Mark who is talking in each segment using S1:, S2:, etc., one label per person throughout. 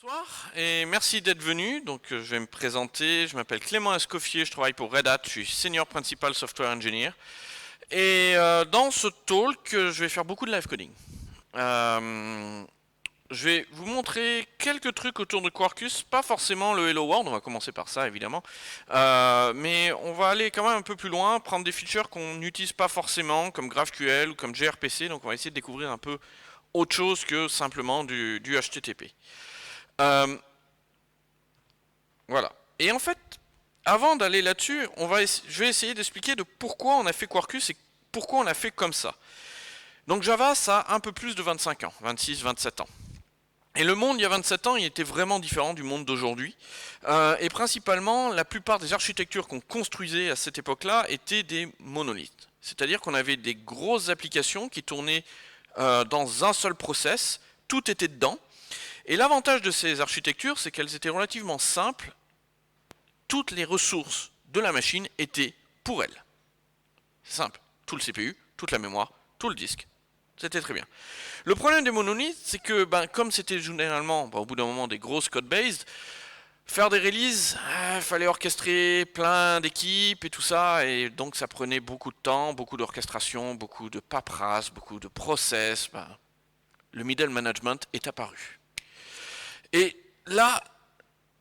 S1: Bonsoir et merci d'être venu. Donc je vais me présenter, je m'appelle Clément Escoffier, je travaille pour Red Hat, je suis Senior Principal Software Engineer. Et dans ce talk, je vais faire beaucoup de live coding. Euh, je vais vous montrer quelques trucs autour de Quarkus, pas forcément le Hello World, on va commencer par ça évidemment. Mais on va aller quand même un peu plus loin, prendre des features qu'on n'utilise pas forcément, comme GraphQL ou comme gRPC, donc on va essayer de découvrir un peu autre chose que simplement du HTTP. Euh, Voilà. Et en fait, avant d'aller là-dessus, je vais essayer d'expliquer de pourquoi on a fait Quarkus et pourquoi on a fait comme ça. Donc Java, ça a un peu plus de 25 ans, 26, 27 ans. Et le monde il y a 27 ans, il était vraiment différent du monde d'aujourd'hui. Et principalement, la plupart des architectures qu'on construisait à cette époque-là étaient des monolithes. C'est-à-dire qu'on avait des grosses applications qui tournaient dans un seul process, tout était dedans. Et l'avantage de ces architectures, c'est qu'elles étaient relativement simples. Toutes les ressources de la machine étaient pour elle. C'est simple. Tout le CPU, toute la mémoire, tout le disque. C'était très bien. Le problème des monolithes, c'est que comme c'était généralement, au bout d'un moment, des grosses code-based, faire des releases, il fallait orchestrer plein d'équipes et tout ça, et donc ça prenait beaucoup de temps, beaucoup d'orchestration, beaucoup de paperasse, beaucoup de process. Le middle management est apparu. Et là,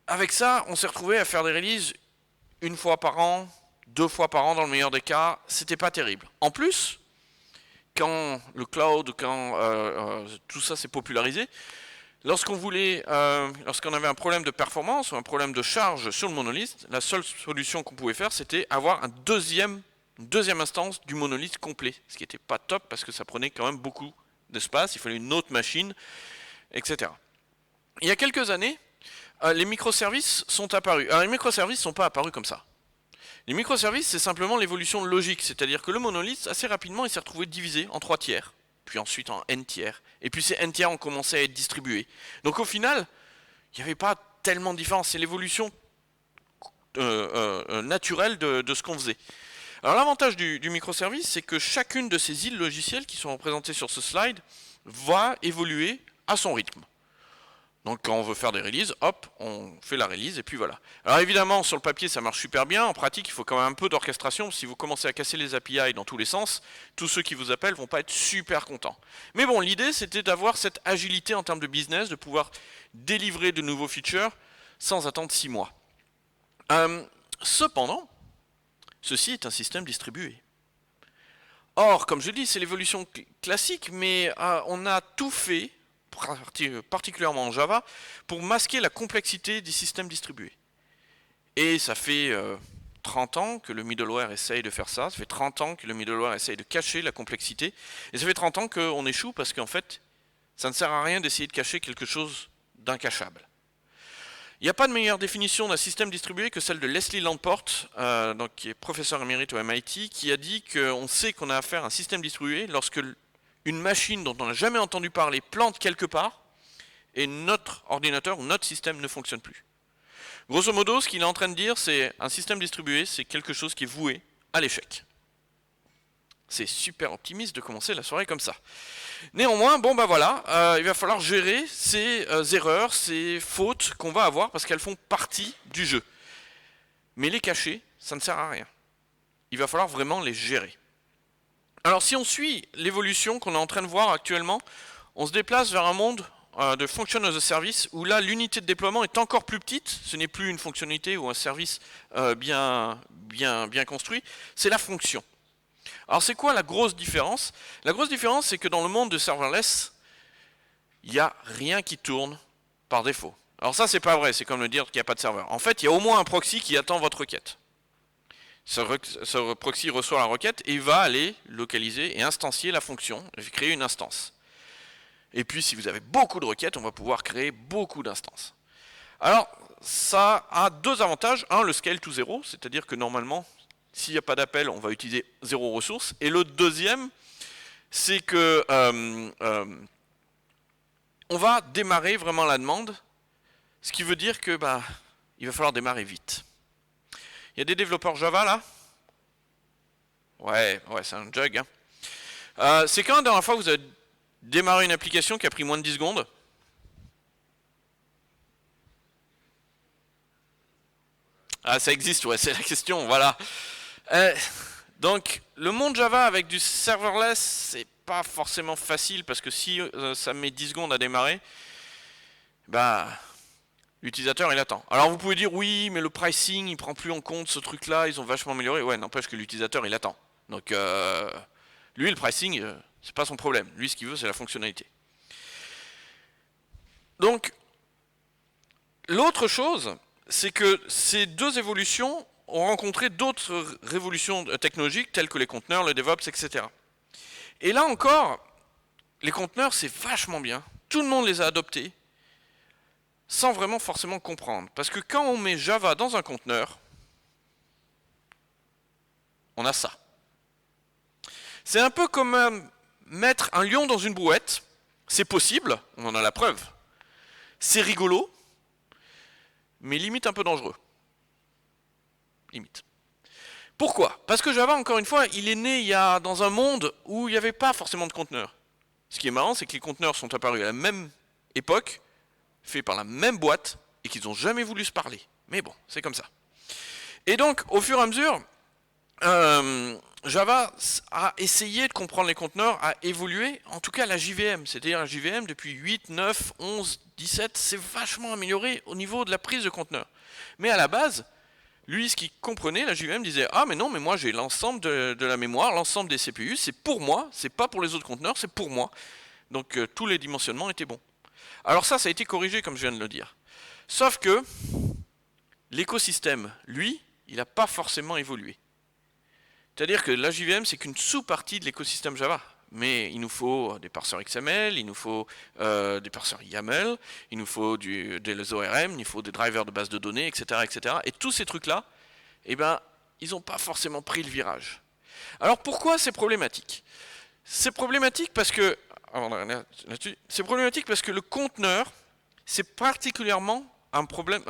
S1: avec ça, on s'est retrouvé à faire des releases une fois par an, 2 fois par an dans le meilleur des cas. C'était pas terrible. En plus, quand le cloud, quand tout ça s'est popularisé, lorsqu'on avait un problème de performance ou un problème de charge sur le monolithe, la seule solution qu'on pouvait faire, c'était avoir une deuxième instance du monolithe complet. Ce qui n'était pas top parce que ça prenait quand même beaucoup d'espace, il fallait une autre machine, etc. Il y a quelques années, les microservices sont apparus. Alors les microservices ne sont pas apparus comme ça. Les microservices, c'est simplement l'évolution logique, c'est-à-dire que le monolithe, assez rapidement, il s'est retrouvé divisé en 3 tiers, puis ensuite en n tiers, et puis ces n tiers ont commencé à être distribués. Donc au final, il n'y avait pas tellement de différence, c'est l'évolution naturelle de ce qu'on faisait. Alors l'avantage du microservice, c'est que chacune de ces îles logicielles qui sont représentées sur ce slide va évoluer à son rythme. Donc quand on veut faire des releases, hop, on fait la release et puis voilà. Alors évidemment, sur le papier, ça marche super bien. En pratique, il faut quand même un peu d'orchestration. Si vous commencez à casser les API dans tous les sens, tous ceux qui vous appellent vont pas être super contents. Mais bon, l'idée, c'était d'avoir cette agilité en termes de business, de pouvoir délivrer de nouveaux features sans attendre 6 mois. Cependant, ceci est un système distribué. Or, comme je dis, c'est l'évolution classique, mais on a tout fait, particulièrement en Java, pour masquer la complexité des systèmes distribués. Et ça fait 30 ans que le middleware essaye de faire ça, ça fait 30 ans que le middleware essaye de cacher la complexité, et ça fait 30 ans qu'on échoue parce qu'en fait, ça ne sert à rien d'essayer de cacher quelque chose d'incachable. Il n'y a pas de meilleure définition d'un système distribué que celle de Leslie Lamport, qui est professeur émérite au MIT, qui a dit qu'on sait qu'on a affaire à un système distribué lorsque une machine dont on n'a jamais entendu parler plante quelque part et notre ordinateur ou notre système ne fonctionne plus. Grosso modo, ce qu'il est en train de dire, c'est un système distribué, c'est quelque chose qui est voué à l'échec. C'est super optimiste de commencer la soirée comme ça. Néanmoins, il va falloir gérer ces erreurs, ces fautes qu'on va avoir parce qu'elles font partie du jeu. Mais les cacher, ça ne sert à rien. Il va falloir vraiment les gérer. Alors si on suit l'évolution qu'on est en train de voir actuellement, on se déplace vers un monde de function as a service où là l'unité de déploiement est encore plus petite, ce n'est plus une fonctionnalité ou un service bien construit, c'est la fonction. Alors c'est quoi la grosse différence? La grosse différence, c'est que dans le monde de serverless, il n'y a rien qui tourne par défaut. Alors ça, c'est pas vrai, c'est comme le dire qu'il n'y a pas de serveur. En fait, il y a au moins un proxy qui attend votre requête. Ce proxy reçoit la requête et il va aller localiser et instancier la fonction, et créer une instance. Et puis, si vous avez beaucoup de requêtes, on va pouvoir créer beaucoup d'instances. Alors, ça a deux avantages. Un, le scale to zero, c'est-à-dire que normalement, s'il n'y a pas d'appel, on va utiliser 0 ressources. Et le deuxième, c'est que on va démarrer vraiment la demande, ce qui veut dire que il va falloir démarrer vite. Il y a des développeurs Java là? Ouais, c'est un jug. Hein. C'est quand la dernière fois que vous avez démarré une application qui a pris moins de 10 secondes? Ah, ça existe, ouais, c'est la question, voilà. Euh, donc, le monde Java avec du serverless, c'est pas forcément facile parce que si ça met 10 secondes à démarrer, bah, l'utilisateur il attend. Alors vous pouvez dire oui, mais le pricing il prend plus en compte ce truc-là, ils ont vachement amélioré. Ouais, n'empêche que l'utilisateur il attend. Donc, lui, le pricing, c'est pas son problème. Lui, ce qu'il veut, c'est la fonctionnalité. Donc, l'autre chose, c'est que ces deux évolutions ont rencontré d'autres révolutions technologiques telles que les conteneurs, le DevOps, etc. Et là encore, les conteneurs, c'est vachement bien. Tout le monde les a adoptés sans vraiment forcément comprendre. Parce que quand on met Java dans un conteneur, on a ça. C'est un peu comme mettre un lion dans une brouette. C'est possible, on en a la preuve. C'est rigolo, mais limite un peu dangereux. Limite. Pourquoi? Parce que Java, encore une fois, il est né dans un monde où il n'y avait pas forcément de conteneurs. Ce qui est marrant, c'est que les conteneurs sont apparus à la même époque, faits par la même boîte, et qu'ils n'ont jamais voulu se parler. Mais bon, c'est comme ça. Et donc, au fur et à mesure, Java a essayé de comprendre les conteneurs, a évolué, en tout cas la JVM. C'est-à-dire la JVM, depuis 8, 9, 11, 17, c'est vachement amélioré au niveau de la prise de conteneurs. Mais à la base, lui, ce qu'il comprenait, la JVM disait « Ah, mais non, mais moi j'ai l'ensemble de la mémoire, l'ensemble des CPU, c'est pour moi, c'est pas pour les autres conteneurs, c'est pour moi. » Donc tous les dimensionnements étaient bons. Alors ça a été corrigé, comme je viens de le dire. Sauf que l'écosystème, lui, il n'a pas forcément évolué. C'est-à-dire que la JVM, c'est qu'une sous-partie de l'écosystème Java. Mais il nous faut des parseurs XML, il nous faut des parseurs YAML, il nous faut des ORM, il nous faut des drivers de base de données, etc. etc. Et tous ces trucs-là, eh ben, ils n'ont pas forcément pris le virage. Alors pourquoi c'est problématique? C'est problématique parce que c'est problématique parce que le conteneur, c'est particulièrement un problème,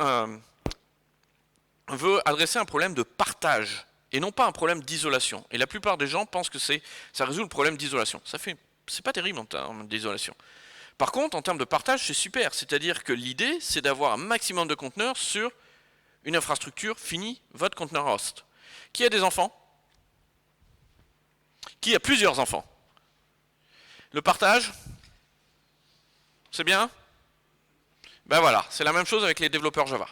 S1: veut adresser un problème de partage et non pas un problème d'isolation. Et la plupart des gens pensent que ça résout le problème d'isolation. C'est pas terrible en termes d'isolation. Par contre, en termes de partage, c'est super. C'est-à-dire que l'idée, c'est d'avoir un maximum de conteneurs sur une infrastructure finie, votre conteneur host. Qui a des enfants? Qui a plusieurs enfants? Le partage, c'est bien? Ben voilà, c'est la même chose avec les développeurs Java.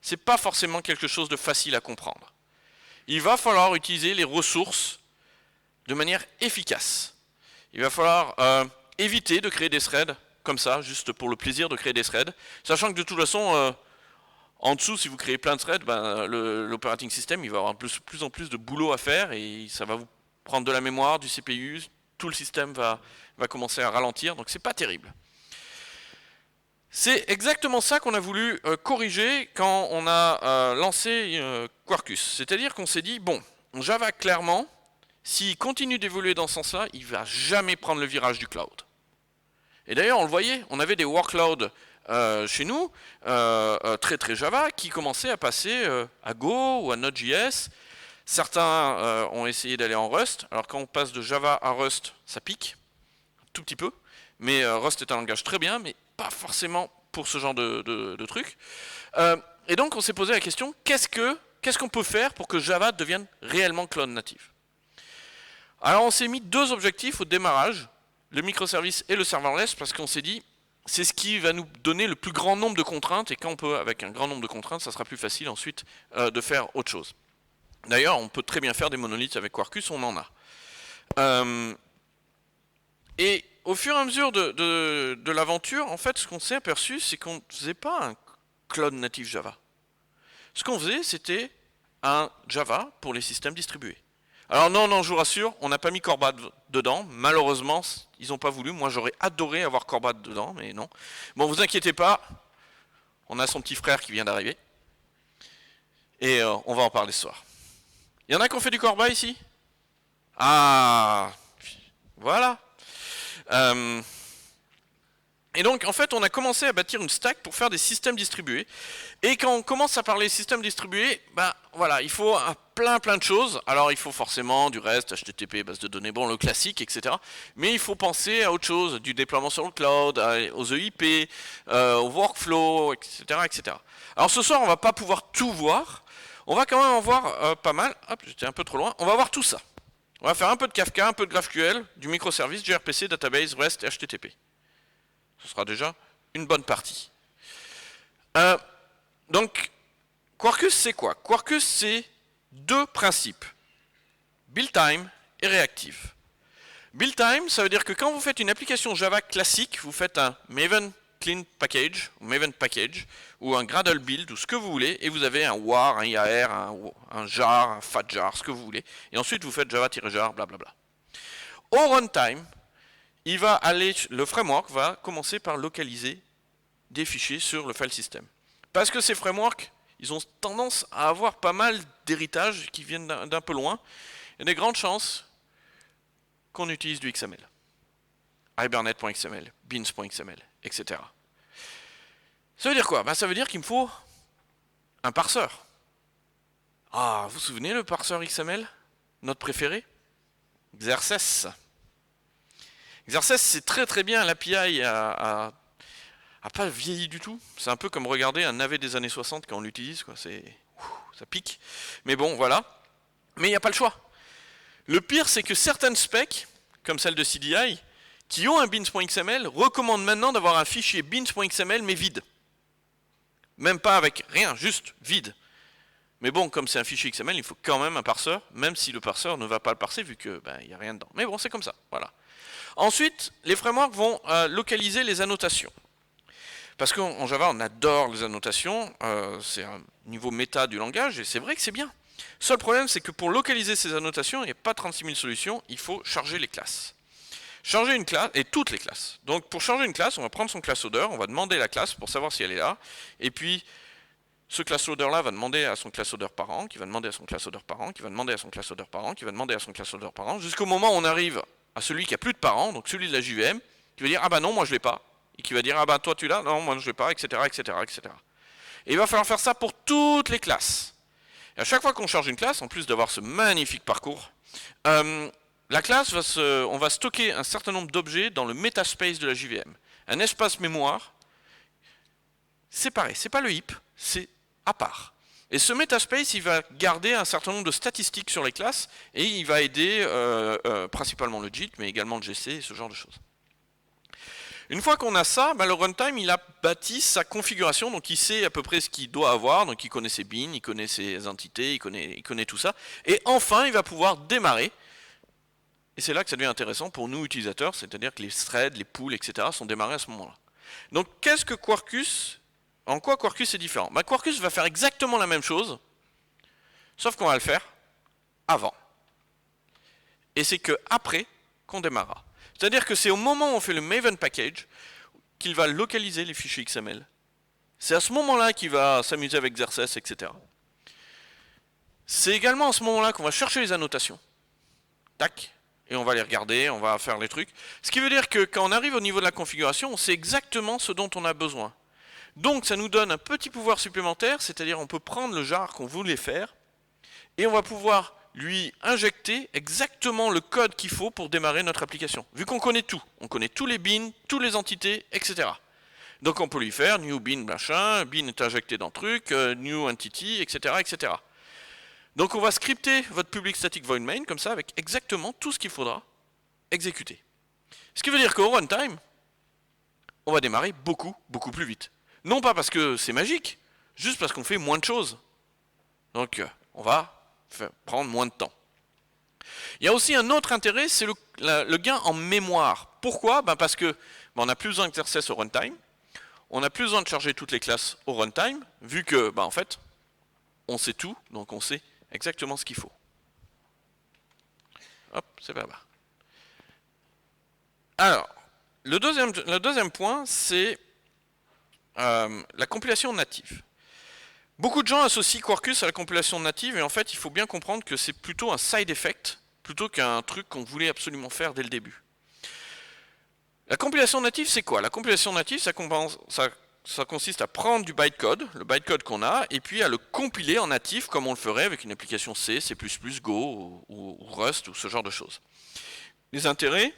S1: C'est pas forcément quelque chose de facile à comprendre. Il va falloir utiliser les ressources de manière efficace. Il va falloir éviter de créer des threads comme ça, juste pour le plaisir de créer des threads, sachant que de toute façon, en dessous, si vous créez plein de threads, ben, l'operating system, il va avoir plus en plus de boulot à faire et ça va vous prendre de la mémoire, du CPU, tout le système va commencer à ralentir, donc c'est pas terrible. C'est exactement ça qu'on a voulu corriger quand on a lancé Quarkus. C'est-à-dire qu'on s'est dit, bon, Java, clairement, s'il continue d'évoluer dans ce sens-là, il ne va jamais prendre le virage du cloud. Et d'ailleurs, on le voyait, on avait des workloads chez nous, très très Java, qui commençaient à passer à Go ou à Node.js. Certains ont essayé d'aller en Rust. Alors quand on passe de Java à Rust, ça pique, un tout petit peu. Mais Rust est un langage très bien, mais pas forcément pour ce genre de trucs. Et donc on s'est posé la question, qu'est-ce qu'on peut faire pour que Java devienne réellement cloud native? Alors on s'est mis deux objectifs au démarrage, le microservice et le serverless, parce qu'on s'est dit, c'est ce qui va nous donner le plus grand nombre de contraintes, et quand on peut, avec un grand nombre de contraintes, ça sera plus facile ensuite de faire autre chose. D'ailleurs, on peut très bien faire des monolithes avec Quarkus, on en a. Et au fur et à mesure de l'aventure, en fait, ce qu'on s'est aperçu, c'est qu'on ne faisait pas un cloud native Java. Ce qu'on faisait, c'était un Java pour les systèmes distribués. Alors non, je vous rassure, on n'a pas mis Corbat dedans. Malheureusement, ils n'ont pas voulu. Moi, j'aurais adoré avoir Corbat dedans, mais non. Bon, vous inquiétez pas, on a son petit frère qui vient d'arriver. Et on va en parler ce soir. Il y en a qui ont fait du Corbat ici? Ah, voilà. Et donc, en fait, on a commencé à bâtir une stack pour faire des systèmes distribués. Et quand on commence à parler systèmes distribués, ben voilà, il faut plein de choses. Alors il faut forcément du REST, HTTP, base de données, bon le classique, etc. Mais il faut penser à autre chose, du déploiement sur le cloud, aux EIP, au workflow, etc., etc. Alors ce soir on va pas pouvoir tout voir, on va quand même en voir pas mal. Hop, j'étais un peu trop loin. On va voir tout ça. On va faire un peu de Kafka, un peu de GraphQL, du microservice, gRPC, database, REST et HTTP. Ce sera déjà une bonne partie. Donc Quarkus c'est quoi? Quarkus c'est deux principes, build time et reactive. Build time, ça veut dire que quand vous faites une application Java classique, vous faites un Maven Clean Package, ou Maven Package, ou un Gradle Build, ou ce que vous voulez, et vous avez un war, un IAR, un jar, un fat jar, ce que vous voulez, et ensuite vous faites java-jar, blablabla. Au runtime, le framework va commencer par localiser des fichiers sur le file system. Parce que ces frameworks, ils ont tendance à avoir pas mal d'héritages qui viennent d'un peu loin. Il y a des grandes chances qu'on utilise du XML. Hibernate.xml, beans.xml, etc. Ça veut dire quoi? Ça veut dire qu'il me faut un parseur. Ah, vous vous souvenez le parseur XML? Notre préféré? Xerces. Xerces, c'est très bien, l'API a pas vieilli du tout. C'est un peu comme regarder un navet des années 60 quand on l'utilise, quoi. Ça pique. Mais bon, voilà. Mais il n'y a pas le choix. Le pire, c'est que certaines specs, comme celle de CDI, qui ont un beans.xml, recommandent maintenant d'avoir un fichier beans.xml mais vide. Même pas avec rien, juste vide. Mais bon, comme c'est un fichier XML, il faut quand même un parseur, même si le parseur ne va pas le parser vu que il n'y a rien dedans. Mais bon, c'est comme ça, voilà. Ensuite, les frameworks vont localiser les annotations. Parce qu'en Java, on adore les annotations, c'est un niveau méta du langage, et c'est vrai que c'est bien. Seul problème, c'est que pour localiser ces annotations, il n'y a pas 36 000 solutions, il faut charger les classes. Charger une classe, et toutes les classes. Donc pour charger une classe, on va prendre son class loader, on va demander la classe pour savoir si elle est là, et puis ce class loader là va demander à son class loader parent, qui va demander à son class loader parent, qui va demander à son class loader parent, qui va demander à son class loader parent, jusqu'au moment où on arrive à celui qui a plus de parents, donc celui de la JVM, qui va dire ah bah non, moi je l'ai pas, et qui va dire ah bah toi tu l'as, non moi je l'ai pas, etc., etc., etc. Et il va falloir faire ça pour toutes les classes. Et à chaque fois qu'on charge une classe, en plus d'avoir ce magnifique parcours, la classe on va stocker un certain nombre d'objets dans le metaspace de la JVM. Un espace mémoire séparé. C'est pas le heap, c'est à part. Et ce metaspace, il va garder un certain nombre de statistiques sur les classes et il va aider principalement le JIT, mais également le GC et ce genre de choses. Une fois qu'on a ça, le runtime, il a bâti sa configuration, donc il sait à peu près ce qu'il doit avoir, donc il connaît ses beans, il connaît ses entités, il connaît tout ça. Et enfin, il va pouvoir démarrer. Et c'est là que ça devient intéressant pour nous utilisateurs, c'est-à-dire que les threads, les pools, etc. sont démarrés à ce moment-là. Donc qu'est-ce que Quarkus? En quoi Quarkus est différent? Quarkus va faire exactement la même chose, sauf qu'on va le faire avant. Et c'est que après qu'on démarrera. C'est-à-dire que c'est au moment où on fait le Maven Package qu'il va localiser les fichiers XML. C'est à ce moment-là qu'il va s'amuser avec Xerces, etc. C'est également à ce moment-là qu'on va chercher les annotations. Tac. Et on va les regarder, on va faire les trucs. Ce qui veut dire que quand on arrive au niveau de la configuration, on sait exactement ce dont on a besoin. Donc ça nous donne un petit pouvoir supplémentaire, c'est-à-dire on peut prendre le jar qu'on voulait faire, et on va pouvoir lui injecter exactement le code qu'il faut pour démarrer notre application. Vu qu'on connaît tout, on connaît tous les beans, toutes les entités, etc. Donc on peut lui faire new bean machin, bean est injecté dans truc, new entity, etc., etc. Donc on va scripter votre public static void main comme ça avec exactement tout ce qu'il faudra exécuter. Ce qui veut dire qu'au runtime, on va démarrer beaucoup plus vite. Non pas parce que c'est magique, juste parce qu'on fait moins de choses. Donc on va prendre moins de temps. Il y a aussi un autre intérêt, c'est le gain en mémoire. Pourquoi? Parce que on n'a plus besoin d'exercice au runtime, on n'a plus besoin de charger toutes les classes au runtime, vu que en fait, on sait tout, donc on sait exactement ce qu'il faut. Hop, c'est là-bas. Alors, le deuxième point, c'est la compilation native. Beaucoup de gens associent Quarkus à la compilation native, et en fait, il faut bien comprendre que c'est plutôt un side effect, plutôt qu'un truc qu'on voulait absolument faire dès le début. La compilation native, c'est quoi? La compilation native, ça ça consiste à prendre du bytecode, le bytecode qu'on a, et puis à le compiler en natif comme on le ferait avec une application C, C++, Go ou Rust ou ce genre de choses. Les intérêts,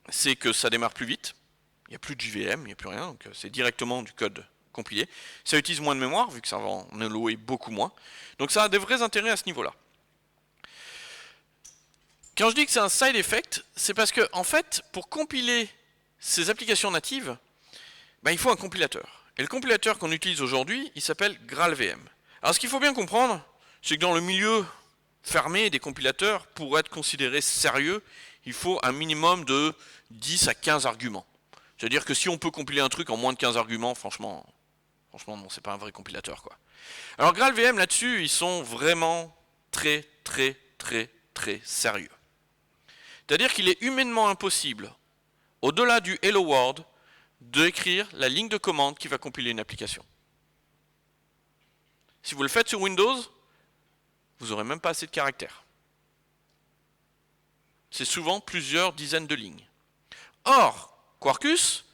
S1: c'est que ça démarre plus vite, il n'y a plus de JVM, il n'y a plus rien, donc c'est directement du code compilé. Ça utilise moins de mémoire, vu que ça va en allouer beaucoup moins. Donc ça a des vrais intérêts à ce niveau-là. Quand je dis que c'est un side effect, c'est parce que, en fait, pour compiler ces applications natives, ben, il faut un compilateur. Et le compilateur qu'on utilise aujourd'hui, il s'appelle GraalVM. Alors ce qu'il faut bien comprendre, c'est que dans le milieu fermé des compilateurs, pour être considéré sérieux, il faut un minimum de 10 à 15 arguments. C'est-à-dire que si on peut compiler un truc en moins de 15 arguments, franchement non, c'est pas un vrai compilateur, quoi. Alors GraalVM, là-dessus, ils sont vraiment très sérieux. C'est-à-dire qu'il est humainement impossible, au-delà du Hello World, d'écrire la ligne de commande qui va compiler une application. Si vous le faites sur Windows, vous n'aurez même pas assez de caractères. C'est souvent plusieurs dizaines de lignes. Or, Quarkus,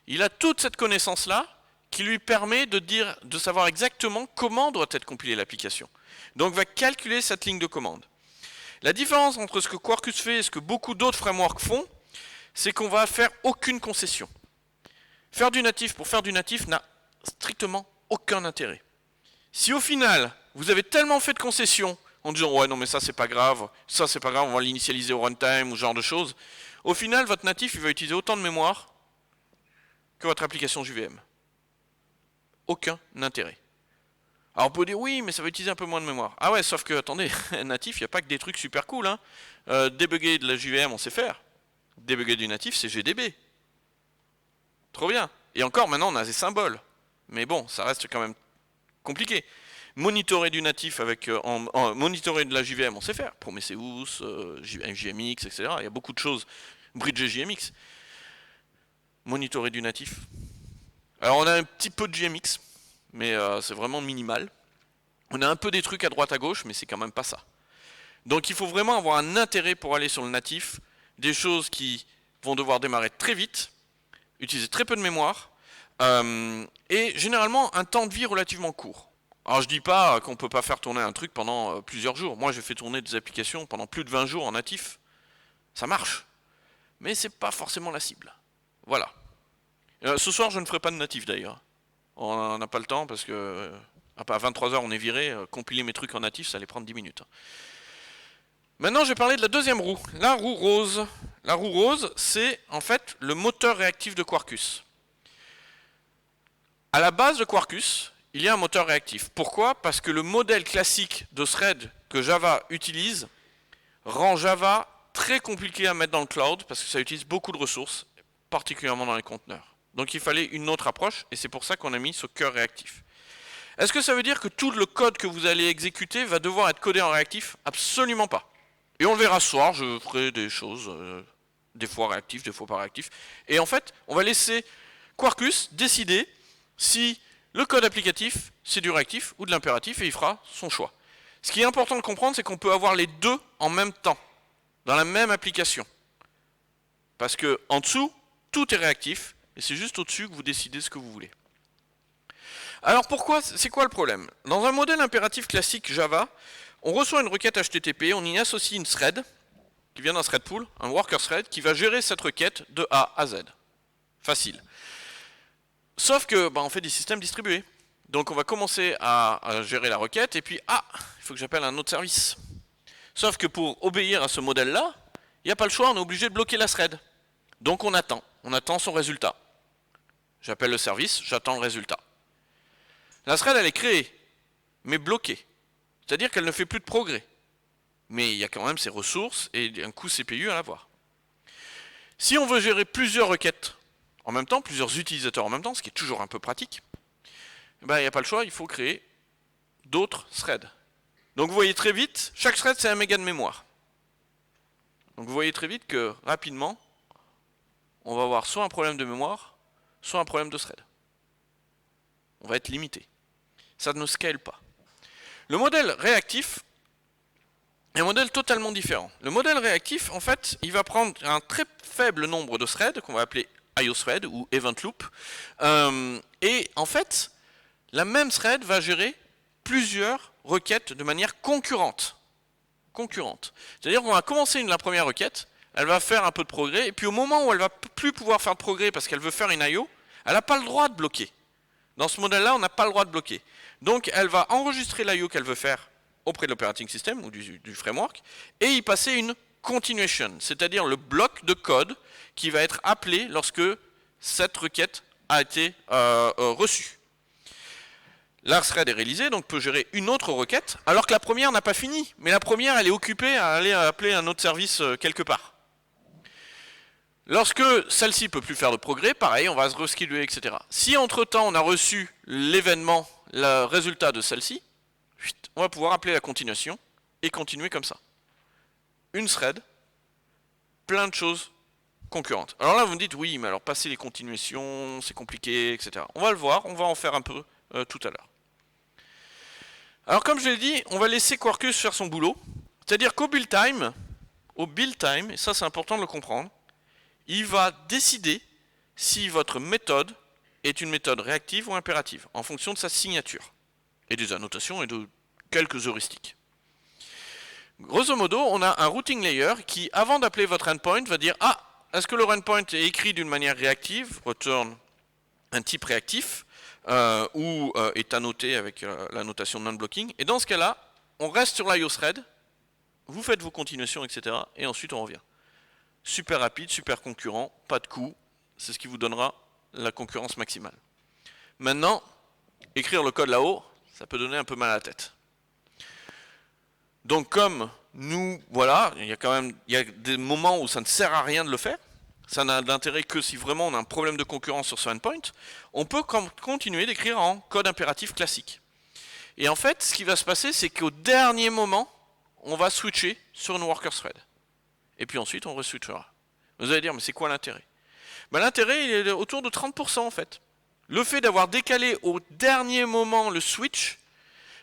S1: il a toute cette connaissance-là qui lui permet de savoir exactement comment doit être compilée l'application. Donc, va calculer cette ligne de commande. La différence entre ce que Quarkus fait et ce que beaucoup d'autres frameworks font, c'est qu'on va faire aucune concession. Faire du natif pour faire du natif n'a strictement aucun intérêt. Si au final, vous avez tellement fait de concessions en disant « ouais, non, mais ça, c'est pas grave, on va l'initialiser au runtime » ou ce genre de choses, au final, votre natif, il va utiliser autant de mémoire que votre application JVM. Aucun intérêt. Alors on peut dire oui, mais ça va utiliser un peu moins de mémoire. Ah ouais, sauf que, attendez, natif, il n'y a pas que des trucs super cool. Hein. Débugger de la JVM, on sait faire. Débugger du natif, c'est GDB. Trop bien. Et encore, maintenant, on a des symboles. Mais bon, ça reste quand même compliqué. Monitorer du natif avec monitorer de la JVM, on sait faire. Prometheus, JMX, etc. Il y a beaucoup de choses. Bridge JMX. Monitorer du natif. Alors on a un petit peu de JMX, mais c'est vraiment minimal. On a un peu des trucs à droite à gauche, mais c'est quand même pas ça. Donc il faut vraiment avoir un intérêt pour aller sur le natif, des choses qui vont devoir démarrer très vite, utiliser très peu de mémoire, et généralement un temps de vie relativement court. Alors je dis pas qu'on peut pas faire tourner un truc pendant plusieurs jours. Moi j'ai fait tourner des applications pendant plus de 20 jours en natif. Ça marche. Mais c'est pas forcément la cible. Voilà. Ce soir je ne ferai pas de natif d'ailleurs. On n'a pas le temps parce que à 23h on est viré, compiler mes trucs en natif ça allait prendre 10 minutes. Maintenant je vais parler de la deuxième roue, la roue rose. La roue rose c'est en fait le moteur réactif de Quarkus. À la base de Quarkus, il y a un moteur réactif. Pourquoi? Parce que le modèle classique de thread que Java utilise rend Java très compliqué à mettre dans le cloud parce que ça utilise beaucoup de ressources, particulièrement dans les conteneurs. Donc il fallait une autre approche et c'est pour ça qu'on a mis ce cœur réactif. Est-ce que ça veut dire que tout le code que vous allez exécuter va devoir être codé en réactif? Absolument pas. Et on le verra ce soir, je ferai des choses, des fois réactifs, des fois pas réactifs. Et en fait, on va laisser Quarkus décider si le code applicatif, c'est du réactif ou de l'impératif et il fera son choix. Ce qui est important de comprendre, c'est qu'on peut avoir les deux en même temps, dans la même application. Parce que en dessous, tout est réactif, et c'est juste au-dessus que vous décidez ce que vous voulez. Alors pourquoi, c'est quoi le problème? Dans un modèle impératif classique Java, on reçoit une requête HTTP, on y associe une thread, qui vient d'un thread pool, un worker thread, qui va gérer cette requête de A à Z. Facile. Sauf que, on fait des systèmes distribués. Donc on va commencer à gérer la requête, et puis, il faut que j'appelle un autre service. Sauf que pour obéir à ce modèle-là, il n'y a pas le choix, on est obligé de bloquer la thread. Donc on attend son résultat. J'appelle le service, j'attends le résultat. La thread, elle est créée, mais bloquée. C'est-à-dire qu'elle ne fait plus de progrès. Mais il y a quand même ses ressources et un coût CPU à l'avoir. Si on veut gérer plusieurs requêtes en même temps, plusieurs utilisateurs en même temps, ce qui est toujours un peu pratique, il n'y a pas le choix, il faut créer d'autres threads. Donc vous voyez très vite, chaque thread c'est 1 méga de mémoire. Donc vous voyez très vite que rapidement, on va avoir soit un problème de mémoire, soit un problème de thread. On va être limité. Ça ne scale pas. Le modèle réactif est un modèle totalement différent. Le modèle réactif, en fait, il va prendre un très faible nombre de threads, qu'on va appeler IOThread ou event loop. Et en fait, la même thread va gérer plusieurs requêtes de manière concurrente. C'est-à-dire qu'on va commencer la première requête, elle va faire un peu de progrès, et puis au moment où elle va plus pouvoir faire de progrès parce qu'elle veut faire une IO, elle n'a pas le droit de bloquer. Dans ce modèle-là, on n'a pas le droit de bloquer. Donc elle va enregistrer l'IO qu'elle veut faire auprès de l'operating system ou du framework, et y passer une continuation, c'est-à-dire le bloc de code qui va être appelé lorsque cette requête a été reçue. La thread est réalisée, donc peut gérer une autre requête, alors que la première n'a pas fini. Mais la première, elle est occupée à aller appeler un autre service quelque part. Lorsque celle-ci ne peut plus faire de progrès, pareil, on va se rescheduler, etc. Si entre-temps, on a reçu l'événement, le résultat de celle-ci, on va pouvoir appeler la continuation et continuer comme ça. Une thread, plein de choses concurrentes. Alors là, vous me dites, oui, mais alors passer les continuations, c'est compliqué, etc. On va le voir, on va en faire un peu tout à l'heure. Alors comme je l'ai dit, on va laisser Quarkus faire son boulot. C'est-à-dire qu'au build time, et ça c'est important de le comprendre, il va décider si votre méthode est une méthode réactive ou impérative, en fonction de sa signature, et des annotations et de quelques heuristiques. Grosso modo, on a un routing layer qui, avant d'appeler votre endpoint, va dire « Ah, est-ce que le endpoint est écrit d'une manière réactive, return un type réactif, ou est annoté avec la notation non-blocking. Et dans ce cas-là, on reste sur l'IOThread, vous faites vos continuations, etc. Et ensuite on revient. Super rapide, super concurrent, pas de coût, c'est ce qui vous donnera la concurrence maximale. Maintenant, écrire le code là-haut, ça peut donner un peu mal à la tête. Donc comme nous, voilà, il y a des moments où ça ne sert à rien de le faire, ça n'a d'intérêt que si vraiment on a un problème de concurrence sur ce endpoint, on peut continuer d'écrire en code impératif classique. Et en fait, ce qui va se passer, c'est qu'au dernier moment, on va switcher sur une worker thread. Et puis ensuite, on reswitchera. Vous allez dire, mais c'est quoi l'intérêt? Ben, l'intérêt, il est autour de 30% en fait. Le fait d'avoir décalé au dernier moment le switch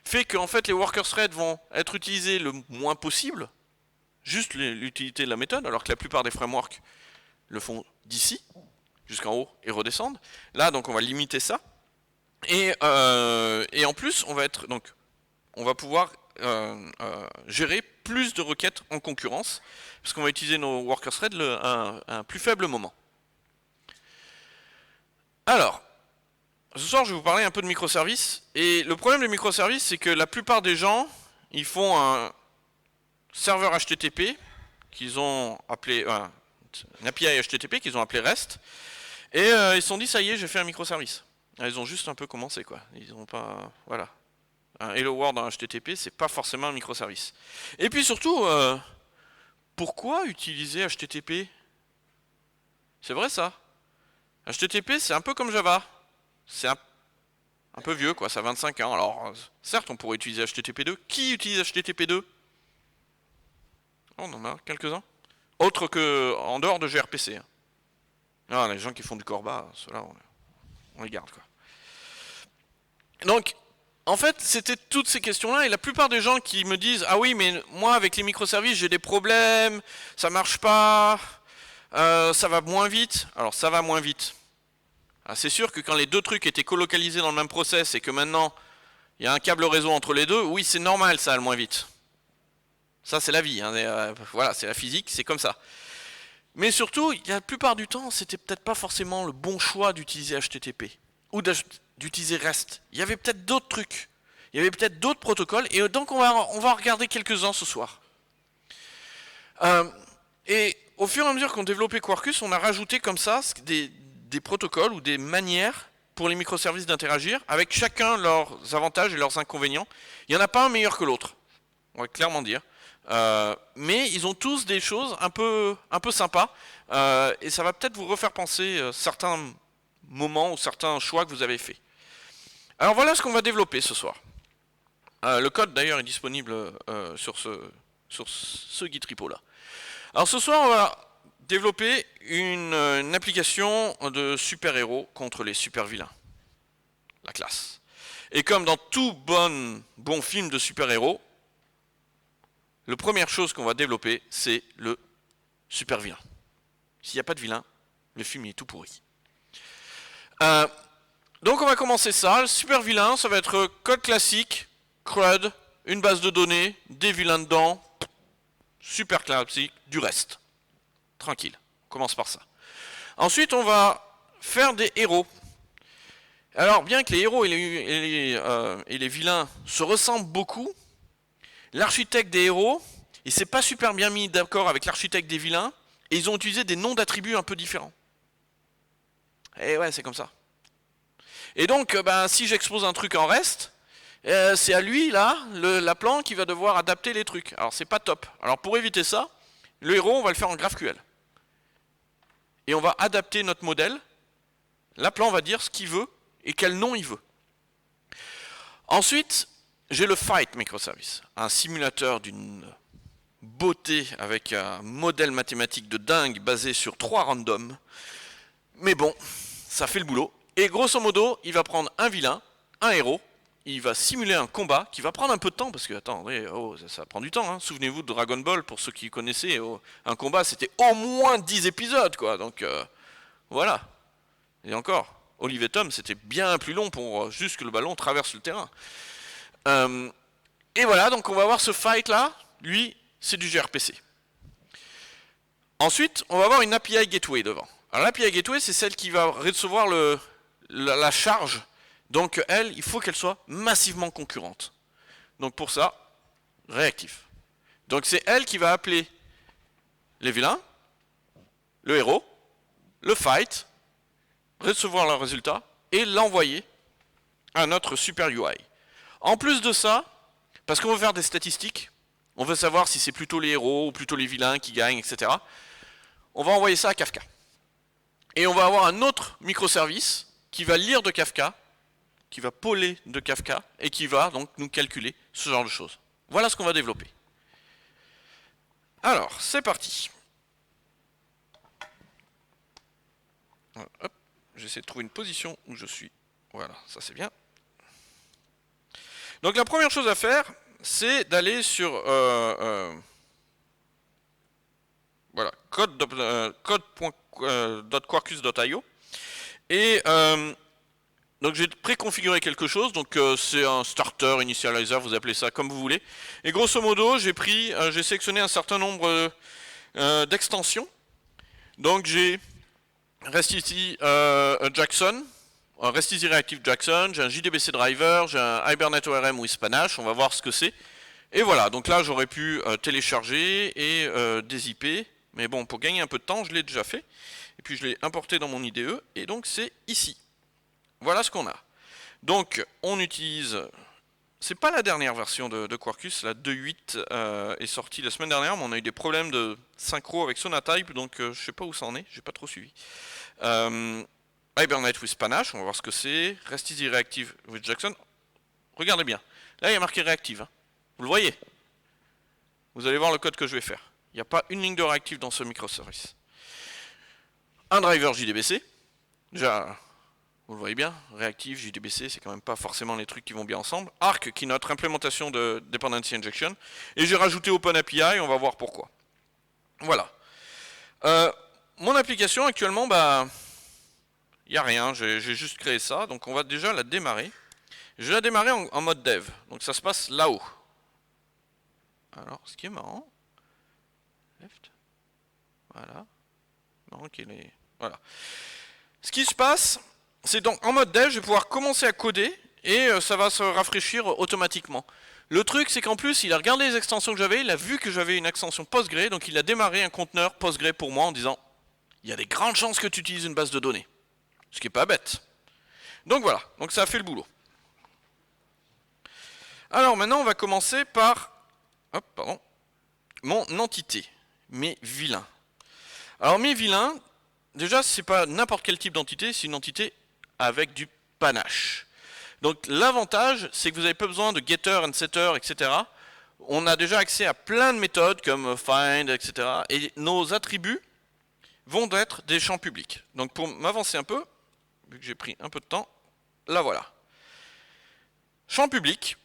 S1: fait qu'en fait, les worker threads vont être utilisés le moins possible, juste l'utilité de la méthode, alors que la plupart des frameworks le font d'ici jusqu'en haut et redescendent. Là, donc, on va limiter ça. Et en plus, on va pouvoir gérer plus de requêtes en concurrence, parce qu'on va utiliser nos worker threads à un plus faible moment. Alors, ce soir, je vais vous parler un peu de microservices. Et le problème des microservices, c'est que la plupart des gens, ils font un serveur HTTP qu'ils ont appelé une API HTTP qu'ils ont appelé REST, et ils se sont dit ça y est, j'ai fait un microservice. Ils ont juste un peu commencé quoi. Ils ont pas, voilà. Un Hello World en HTTP, c'est pas forcément un microservice. Et puis surtout, pourquoi utiliser HTTP? C'est vrai ça. HTTP, c'est un peu comme Java. C'est un peu vieux quoi, ça a 25 ans. Alors, certes, on pourrait utiliser HTTP2. Qui utilise HTTP2? On en a quelques-uns. Autre que en dehors de gRPC. Ah, les gens qui font du Corba, ceux-là, on les garde quoi. Donc, en fait, c'était toutes ces questions-là, et la plupart des gens qui me disent « Ah oui, mais moi, avec les microservices, j'ai des problèmes, ça marche pas, ça va moins vite. » Alors, ça va moins vite. C'est sûr que quand les deux trucs étaient colocalisés dans le même process, et que maintenant, il y a un câble réseau entre les deux, oui, c'est normal, ça va moins vite. Ça, c'est la vie, hein, voilà, c'est la physique, c'est comme ça. Mais surtout, la plupart du temps, c'était peut-être pas forcément le bon choix d'utiliser HTTP, ou d'utiliser REST. Il y avait peut-être d'autres trucs. Il y avait peut-être d'autres protocoles. Et donc, on va en regarder quelques-uns ce soir. Et au fur et à mesure qu'on développait Quarkus, on a rajouté comme ça des protocoles ou des manières pour les microservices d'interagir, avec chacun leurs avantages et leurs inconvénients. Il n'y en a pas un meilleur que l'autre. On va clairement dire. Mais ils ont tous des choses un peu sympas. Et ça va peut-être vous refaire penser certains moments ou certains choix que vous avez faits. Alors voilà ce qu'on va développer ce soir. Le code d'ailleurs est disponible sur ce Git repo là. Alors ce soir on va développer une application de super-héros contre les super-vilains. La classe. Et comme dans tout bon film de super-héros, la première chose qu'on va développer, c'est le super-vilain. S'il n'y a pas de vilain, Le film il est tout pourri. Donc on va commencer ça. Le super vilain, ça va être code classique, CRUD, une base de données, des vilains dedans, super classique, du reste. Tranquille, on commence par ça. Ensuite on va faire des héros. Alors bien que les héros et les vilains se ressemblent beaucoup, l'architecte des héros, il s'est pas super bien mis d'accord avec l'architecte des vilains, et ils ont utilisé des noms d'attributs un peu différents. Et ouais, c'est comme ça. Et donc, si j'expose un truc en reste, c'est à lui, là, l'appelant, qui va devoir adapter les trucs. Alors, c'est pas top. Alors, pour éviter ça, le héros, on va le faire en GraphQL. Et on va adapter notre modèle. L'appelant va dire ce qu'il veut et quel nom il veut. Ensuite, j'ai le Fight microservice, un simulateur d'une beauté avec un modèle mathématique de dingue basé sur 3 randoms. Mais bon, ça fait le boulot. Et grosso modo, il va prendre un vilain, un héros, il va simuler un combat qui va prendre un peu de temps, parce que, attendez, ça prend du temps. Hein. Souvenez-vous de Dragon Ball, pour ceux qui connaissaient, un combat c'était au moins 10 épisodes, quoi. Donc, voilà. Et encore, Olive et Tom, c'était bien plus long pour juste que le ballon traverse le terrain. Et voilà, donc on va voir ce fight-là. Lui, c'est du gRPC. Ensuite, on va avoir une API Gateway devant. Alors l'API Gateway, c'est celle qui va recevoir la charge. Donc elle, il faut qu'elle soit massivement concurrente. Donc pour ça, réactif. Donc c'est elle qui va appeler les vilains, le héros, le fight, recevoir le résultat et l'envoyer à notre super UI. En plus de ça, parce qu'on veut faire des statistiques, on veut savoir si c'est plutôt les héros ou plutôt les vilains qui gagnent, etc. On va envoyer ça à Kafka. Et on va avoir un autre microservice qui va lire de Kafka, qui va poller de Kafka, et qui va donc nous calculer ce genre de choses. Voilà ce qu'on va développer. Alors, c'est parti. Hop, j'essaie de trouver une position où je suis. Voilà, ça c'est bien. Donc la première chose à faire, c'est d'aller sur voilà, code.quarkus.io et donc j'ai préconfiguré quelque chose, donc c'est un starter, initializer, vous appelez ça comme vous voulez. Et grosso modo, j'ai sélectionné un certain nombre d'extensions. Donc j'ai reste ici Jackson, reste ici Reactive Jackson, j'ai un JDBC driver, j'ai un Hibernate ORM with Panache, on va voir ce que c'est. Et voilà, donc là j'aurais pu télécharger et des IP, mais bon, pour gagner un peu de temps, je l'ai déjà fait. Et puis je l'ai importé dans mon IDE, et donc c'est ici. Voilà ce qu'on a. Donc on utilise, c'est pas la dernière version de Quarkus, la 2.8 est sortie la semaine dernière, mais on a eu des problèmes de synchro avec Sonatype, donc je sais pas où ça en est, j'ai pas trop suivi. Hibernate with Panache, on va voir ce que c'est. Rest Easy Reactive with Jackson. Regardez bien, là il y a marqué Reactive, hein. Vous le voyez? Vous allez voir le code que je vais faire. Il n'y a pas une ligne de Reactive dans ce microservice. Un driver JDBC, déjà... Vous le voyez bien, Reactive, JDBC, c'est quand même pas forcément les trucs qui vont bien ensemble. Arc, qui est notre implémentation de Dependency Injection. Et j'ai rajouté OpenAPI, on va voir pourquoi. Voilà. Mon application, actuellement, il n'y a rien, j'ai juste créé ça. Donc on va déjà la démarrer. Je vais la démarrer en mode dev. Donc ça se passe là-haut. Alors, ce qui est marrant... Left. Voilà. Non, voilà. Ce qui se passe... C'est donc en mode dev, je vais pouvoir commencer à coder et ça va se rafraîchir automatiquement. Le truc, c'est qu'en plus, il a regardé les extensions que j'avais, il a vu que j'avais une extension Postgre, donc il a démarré un conteneur Postgre pour moi en disant il y a des grandes chances que tu utilises une base de données. Ce qui n'est pas bête. Donc voilà, donc ça a fait le boulot. Alors maintenant, on va commencer par mon entité, mes vilains. Alors mes vilains, déjà, c'est pas n'importe quel type d'entité, c'est une entité avec du panache. Donc l'avantage, c'est que vous n'avez pas besoin de getter and setter, etc. On a déjà accès à plein de méthodes comme find, etc. Et nos attributs vont être des champs publics. Donc pour m'avancer un peu, vu que j'ai pris un peu de temps, là voilà. Champ public,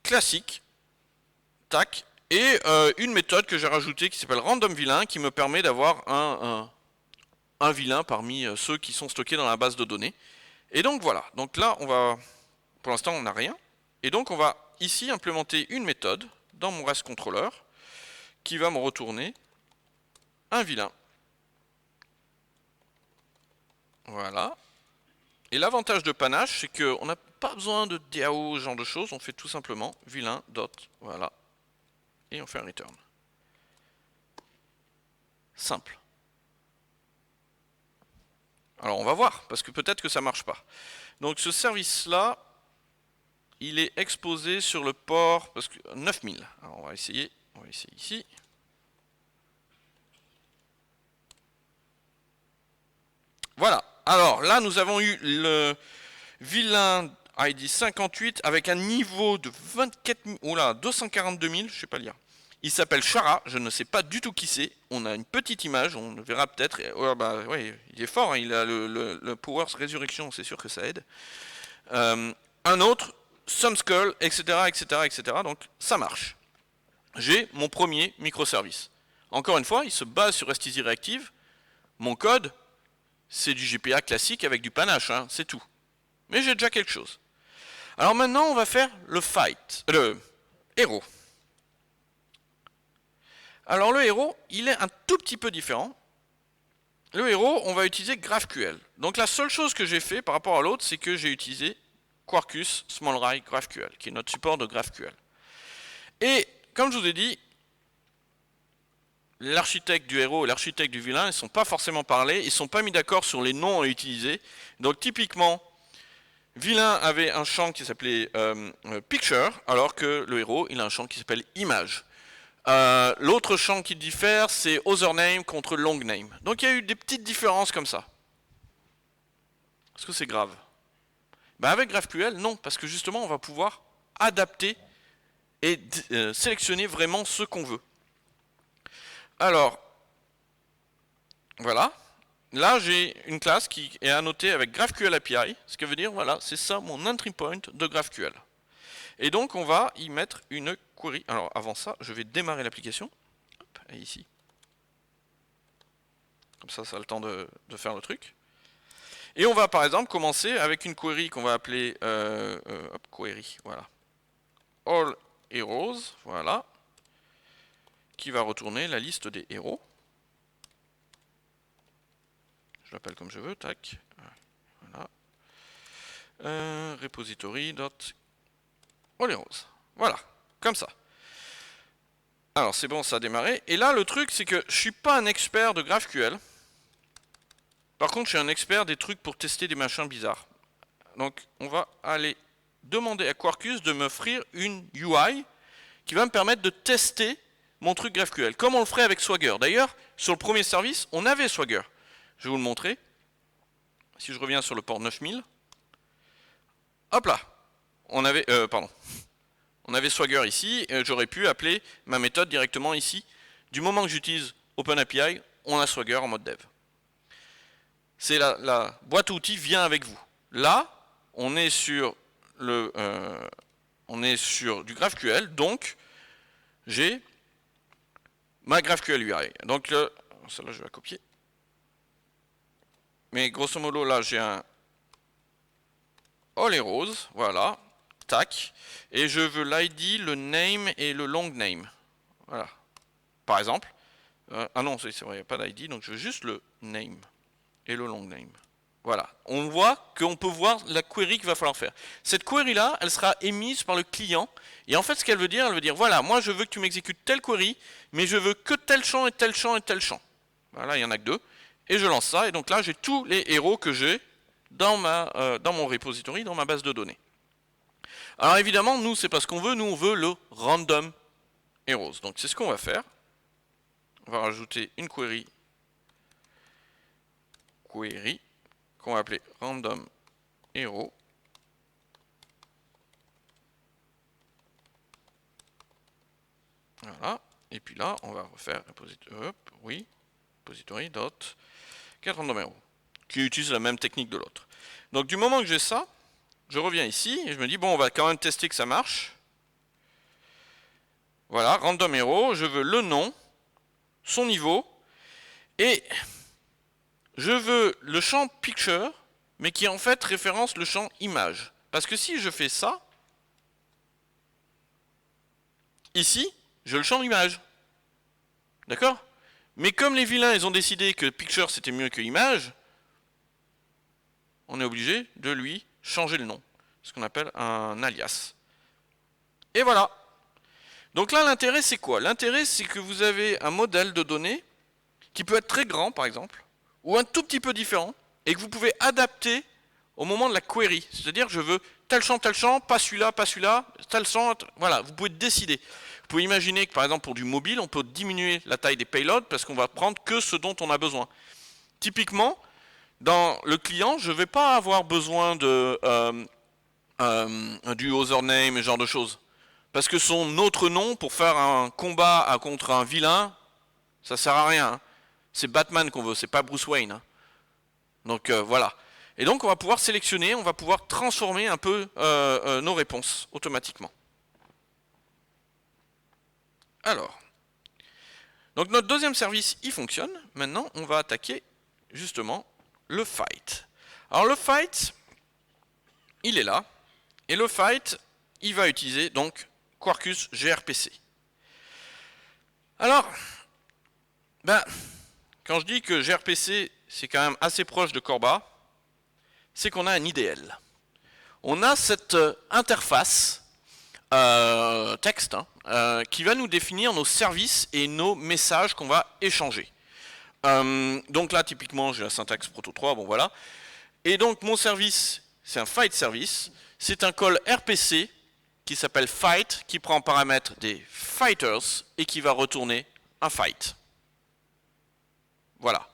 S1: classique, tac, et une méthode que j'ai rajoutée qui s'appelle randomVillain qui me permet d'avoir un vilain parmi ceux qui sont stockés dans la base de données. Et donc voilà, donc là on va, pour l'instant on n'a rien, et donc on va ici implémenter une méthode dans mon REST controller qui va me retourner un vilain. Voilà. Et l'avantage de Panache, c'est qu'on n'a pas besoin de DAO, ce genre de choses, on fait tout simplement vilain dot, voilà, et on fait un return. Simple. Alors on va voir, parce que peut-être que ça marche pas. Donc ce service-là, il est exposé sur le port parce que 9000. Alors on va essayer ici. Voilà. Alors là, nous avons eu le vilain ID 58 avec un niveau de 24 000, oula, 242 000, je sais pas lire. Il s'appelle Chara, je ne sais pas du tout qui c'est. On a une petite image, on le verra peut-être. Oh, bah, ouais, il est fort, hein, il a le Powers Résurrection, c'est sûr que ça aide. Un autre, Sunskull, etc., etc., etc. Donc ça marche. J'ai mon premier microservice. Encore une fois, il se base sur STZ Reactive. Mon code, c'est du GPA classique avec du panache, hein, c'est tout. Mais j'ai déjà quelque chose. Alors maintenant, on va faire le héros. Alors le héros, il est un tout petit peu différent. Le héros, on va utiliser GraphQL. Donc la seule chose que j'ai fait par rapport à l'autre, c'est que j'ai utilisé Quarkus SmallRye GraphQL, qui est notre support de GraphQL. Et comme je vous ai dit, l'architecte du héros et l'architecte du vilain, ils ne sont pas forcément parlés, ils ne sont pas mis d'accord sur les noms à utiliser. Donc typiquement, vilain avait un champ qui s'appelait Picture, alors que le héros, il a un champ qui s'appelle Image. L'autre champ qui diffère, c'est Othername contre Longname. Donc il y a eu des petites différences comme ça. Est-ce que c'est grave? Ben avec GraphQL, non, parce que justement, on va pouvoir adapter et sélectionner vraiment ce qu'on veut. Alors, voilà. Là, j'ai une classe qui est annotée avec GraphQL API, ce qui veut dire, voilà, c'est ça mon entry point de GraphQL. Et donc, on va y mettre une query. Alors, avant ça, je vais démarrer l'application. Hop, et ici. Comme ça a le temps de faire le truc. Et on va, par exemple, commencer avec une query qu'on va appeler query, voilà. All heroes, voilà. Qui va retourner la liste des héros. Je l'appelle comme je veux, tac. Voilà. Repository.allHeroes. Voilà, comme ça. Alors c'est bon, ça a démarré. Et là, le truc, c'est que je suis pas un expert de GraphQL. Par contre, je suis un expert des trucs pour tester des machins bizarres. Donc, on va aller demander à Quarkus de m'offrir une UI qui va me permettre de tester mon truc GraphQL, comme on le ferait avec Swagger. D'ailleurs, sur le premier service, on avait Swagger. Je vais vous le montrer. Si je reviens sur le port 9000, hop là, on avait Swagger ici, et j'aurais pu appeler ma méthode directement ici. Du moment que j'utilise OpenAPI, on a Swagger en mode dev. C'est la boîte à outils vient avec vous. Là, on est sur du GraphQL, donc j'ai ma GraphQL UI. Donc celle-là, je vais la copier. Mais grosso modo, là, j'ai un all heroes, voilà, tac, et je veux l'ID, le name et le long name. Voilà. Par exemple, ah non, c'est vrai, il n'y a pas d'ID, donc je veux juste le name et le long name. Voilà, on voit qu'on peut voir la query qu'il va falloir faire. Cette query-là, elle sera émise par le client. Et en fait, ce qu'elle veut dire, voilà, moi je veux que tu m'exécutes telle query, mais je veux que tel champ et tel champ et tel champ. Voilà, il n'y en a que deux. Et je lance ça, et donc là, j'ai tous les héros que j'ai dans mon repository, dans ma base de données. Alors évidemment, nous, c'est pas ce qu'on veut, nous, on veut le random heroes. Donc c'est ce qu'on va faire. On va rajouter une query qu'on va appeler random hero. Voilà. Et puis là, on va refaire repository dot get random hero, qui utilise la même technique de l'autre. Donc du moment que j'ai ça, je reviens ici et je me dis bon, on va quand même tester que ça marche. Voilà, random hero, je veux le nom, son niveau, et je veux le champ picture, mais qui en fait référence le champ image. Parce que si je fais ça, ici, j'ai le champ image. D'accord? Mais comme les vilains, ils ont décidé que picture c'était mieux que image, on est obligé de lui changer le nom. Ce qu'on appelle un alias. Et voilà. Donc là, l'intérêt, c'est quoi? L'intérêt, c'est que vous avez un modèle de données qui peut être très grand, par exemple, ou un tout petit peu différent, et que vous pouvez adapter au moment de la query. C'est-à-dire, je veux tel champ, pas celui-là, tel champ, voilà, vous pouvez décider. Vous pouvez imaginer que, par exemple, pour du mobile, on peut diminuer la taille des payloads parce qu'on va prendre que ce dont on a besoin. Typiquement, dans le client, je ne vais pas avoir besoin de du username et ce genre de choses. Parce que son autre nom pour faire un combat contre un vilain, ça sert à rien. Hein. C'est Batman qu'on veut, c'est pas Bruce Wayne. Hein. Donc voilà. Et donc on va pouvoir sélectionner, on va pouvoir transformer un peu nos réponses automatiquement. Alors, donc notre deuxième service, il fonctionne. Maintenant, on va attaquer justement le fight. Alors le fight, il est là. Et le fight, il va utiliser donc Quarkus gRPC. Alors, quand je dis que gRPC, c'est quand même assez proche de Corba, c'est qu'on a un IDL. On a cette interface texte qui va nous définir nos services et nos messages qu'on va échanger. Donc là, typiquement, j'ai la syntaxe Proto 3, bon voilà. Et donc, mon service, c'est un fight service. C'est un call RPC qui s'appelle fight, qui prend en paramètre des fighters et qui va retourner un fight. Voilà.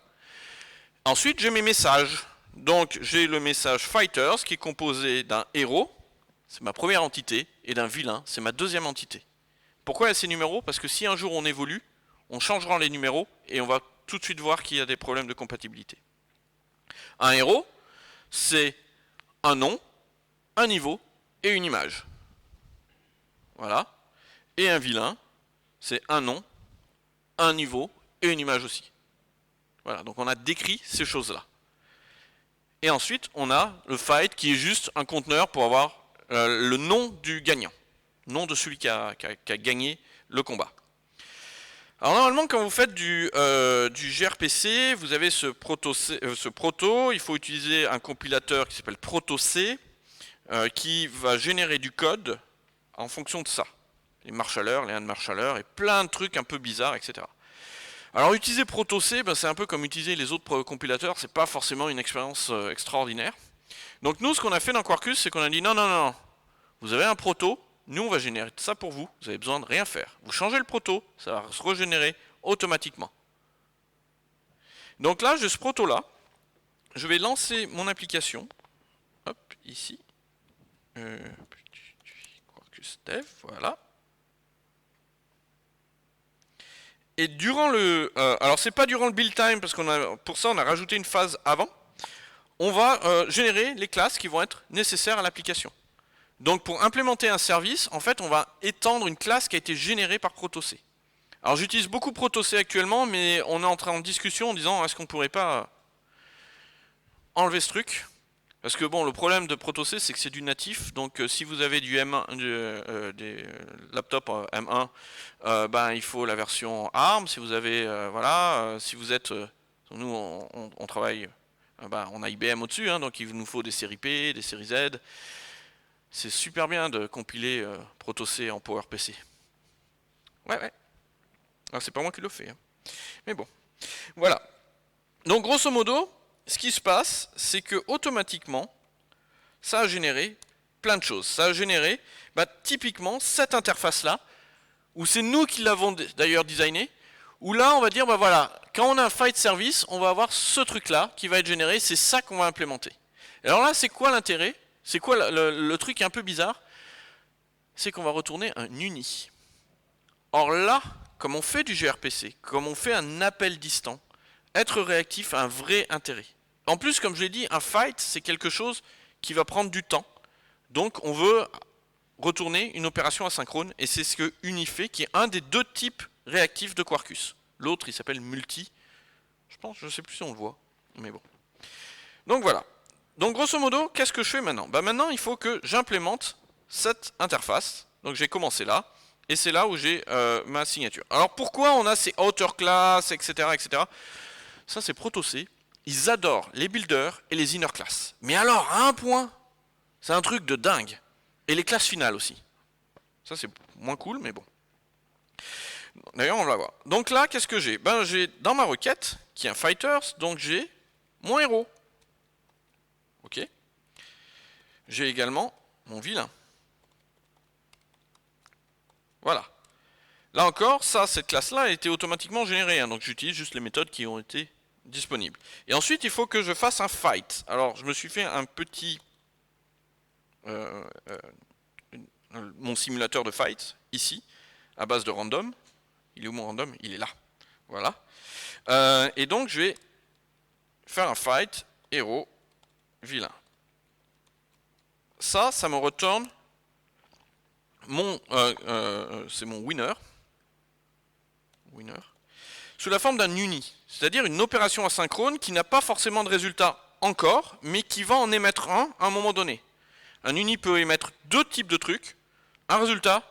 S1: Ensuite, j'ai mes messages. Donc, j'ai le message fighters qui est composé d'un héros, c'est ma première entité, et d'un vilain, c'est ma deuxième entité. Pourquoi il y a ces numéros? Parce que si un jour on évolue, on changera les numéros et on va tout de suite voir qu'il y a des problèmes de compatibilité. Un héros, c'est un nom, un niveau et une image. Voilà. Et un vilain, c'est un nom, un niveau et une image aussi. Voilà, donc on a décrit ces choses-là. Et ensuite, on a le fight qui est juste un conteneur pour avoir le nom du gagnant. Nom de celui qui a gagné le combat. Alors normalement, quand vous faites du gRPC, vous avez ce proto, il faut utiliser un compilateur qui s'appelle ProtoC, qui va générer du code en fonction de ça. Les marshallers, les unmarshallers, et plein de trucs un peu bizarres, etc. Alors utiliser ProtoC, c'est un peu comme utiliser les autres compilateurs, c'est pas forcément une expérience extraordinaire. Donc nous, ce qu'on a fait dans Quarkus, c'est qu'on a dit non, vous avez un proto, nous on va générer ça pour vous, vous avez besoin de rien faire. Vous changez le proto, ça va se régénérer automatiquement. Donc là, j'ai ce proto-là, je vais lancer mon application, hop, ici, Quarkus Dev, voilà. Et durant le... alors c'est pas durant le build time, parce pour ça on a rajouté une phase avant, on va générer les classes qui vont être nécessaires à l'application. Donc pour implémenter un service, en fait on va étendre une classe qui a été générée par ProtoC. Alors j'utilise beaucoup ProtoC actuellement, mais on est en discussion en disant est-ce qu'on pourrait pas enlever ce truc? Parce que bon, le problème de ProtoC, c'est que c'est du natif, donc si vous avez du M1, des laptops M1, il faut la version ARM. Si vous avez, si vous êtes, nous on travaille, on a IBM au-dessus, donc il nous faut des séries P, des séries Z. C'est super bien de compiler ProtoC en PowerPC. Ouais. Alors c'est pas moi qui le fais, mais bon, voilà. Donc grosso modo, ce qui se passe, c'est que automatiquement, ça a généré plein de choses. Ça a généré typiquement cette interface-là, où c'est nous qui l'avons d'ailleurs designé, où là on va dire, quand on a un fight service, on va avoir ce truc-là qui va être généré, c'est ça qu'on va implémenter. Et alors là, c'est quoi l'intérêt? C'est quoi le truc un peu bizarre? C'est qu'on va retourner un uni. Or là, comme on fait du gRPC, comme on fait un appel distant, être réactif a un vrai intérêt. En plus, comme je l'ai dit, un fight, c'est quelque chose qui va prendre du temps. Donc, on veut retourner une opération asynchrone, et c'est ce que uni fait, qui est un des deux types réactifs de Quarkus. L'autre, il s'appelle multi. Je ne sais plus si on le voit. Mais bon. Donc voilà. Donc grosso modo, qu'est-ce que je fais maintenant? Bah maintenant, il faut que j'implémente cette interface. Donc j'ai commencé là, et c'est là où j'ai ma signature. Alors pourquoi on a ces outer class, etc., etc. Ça c'est ProtoC. Ils adorent les builders et les inner class. Mais alors, à un point, c'est un truc de dingue. Et les classes finales aussi. Ça c'est moins cool, mais bon. D'ailleurs, on va voir. Donc là, qu'est-ce que j'ai? Ben j'ai dans ma requête, qui est un fighters, donc j'ai mon héros. Ok. J'ai également mon vilain. Voilà. Là encore, ça, cette classe-là a été automatiquement générée, hein, donc j'utilise juste les méthodes qui ont été disponibles. Et ensuite, il faut que je fasse un fight. Alors, je me suis fait un petit... mon simulateur de fight, ici, à base de random. Il est où mon random? Il est là. Voilà. Et donc, je vais faire un fight, héros, vilain. Ça me retourne mon... c'est mon winner. Sous la forme d'un uni, c'est-à-dire une opération asynchrone qui n'a pas forcément de résultat encore, mais qui va en émettre un à un moment donné. Un uni peut émettre deux types de trucs, un résultat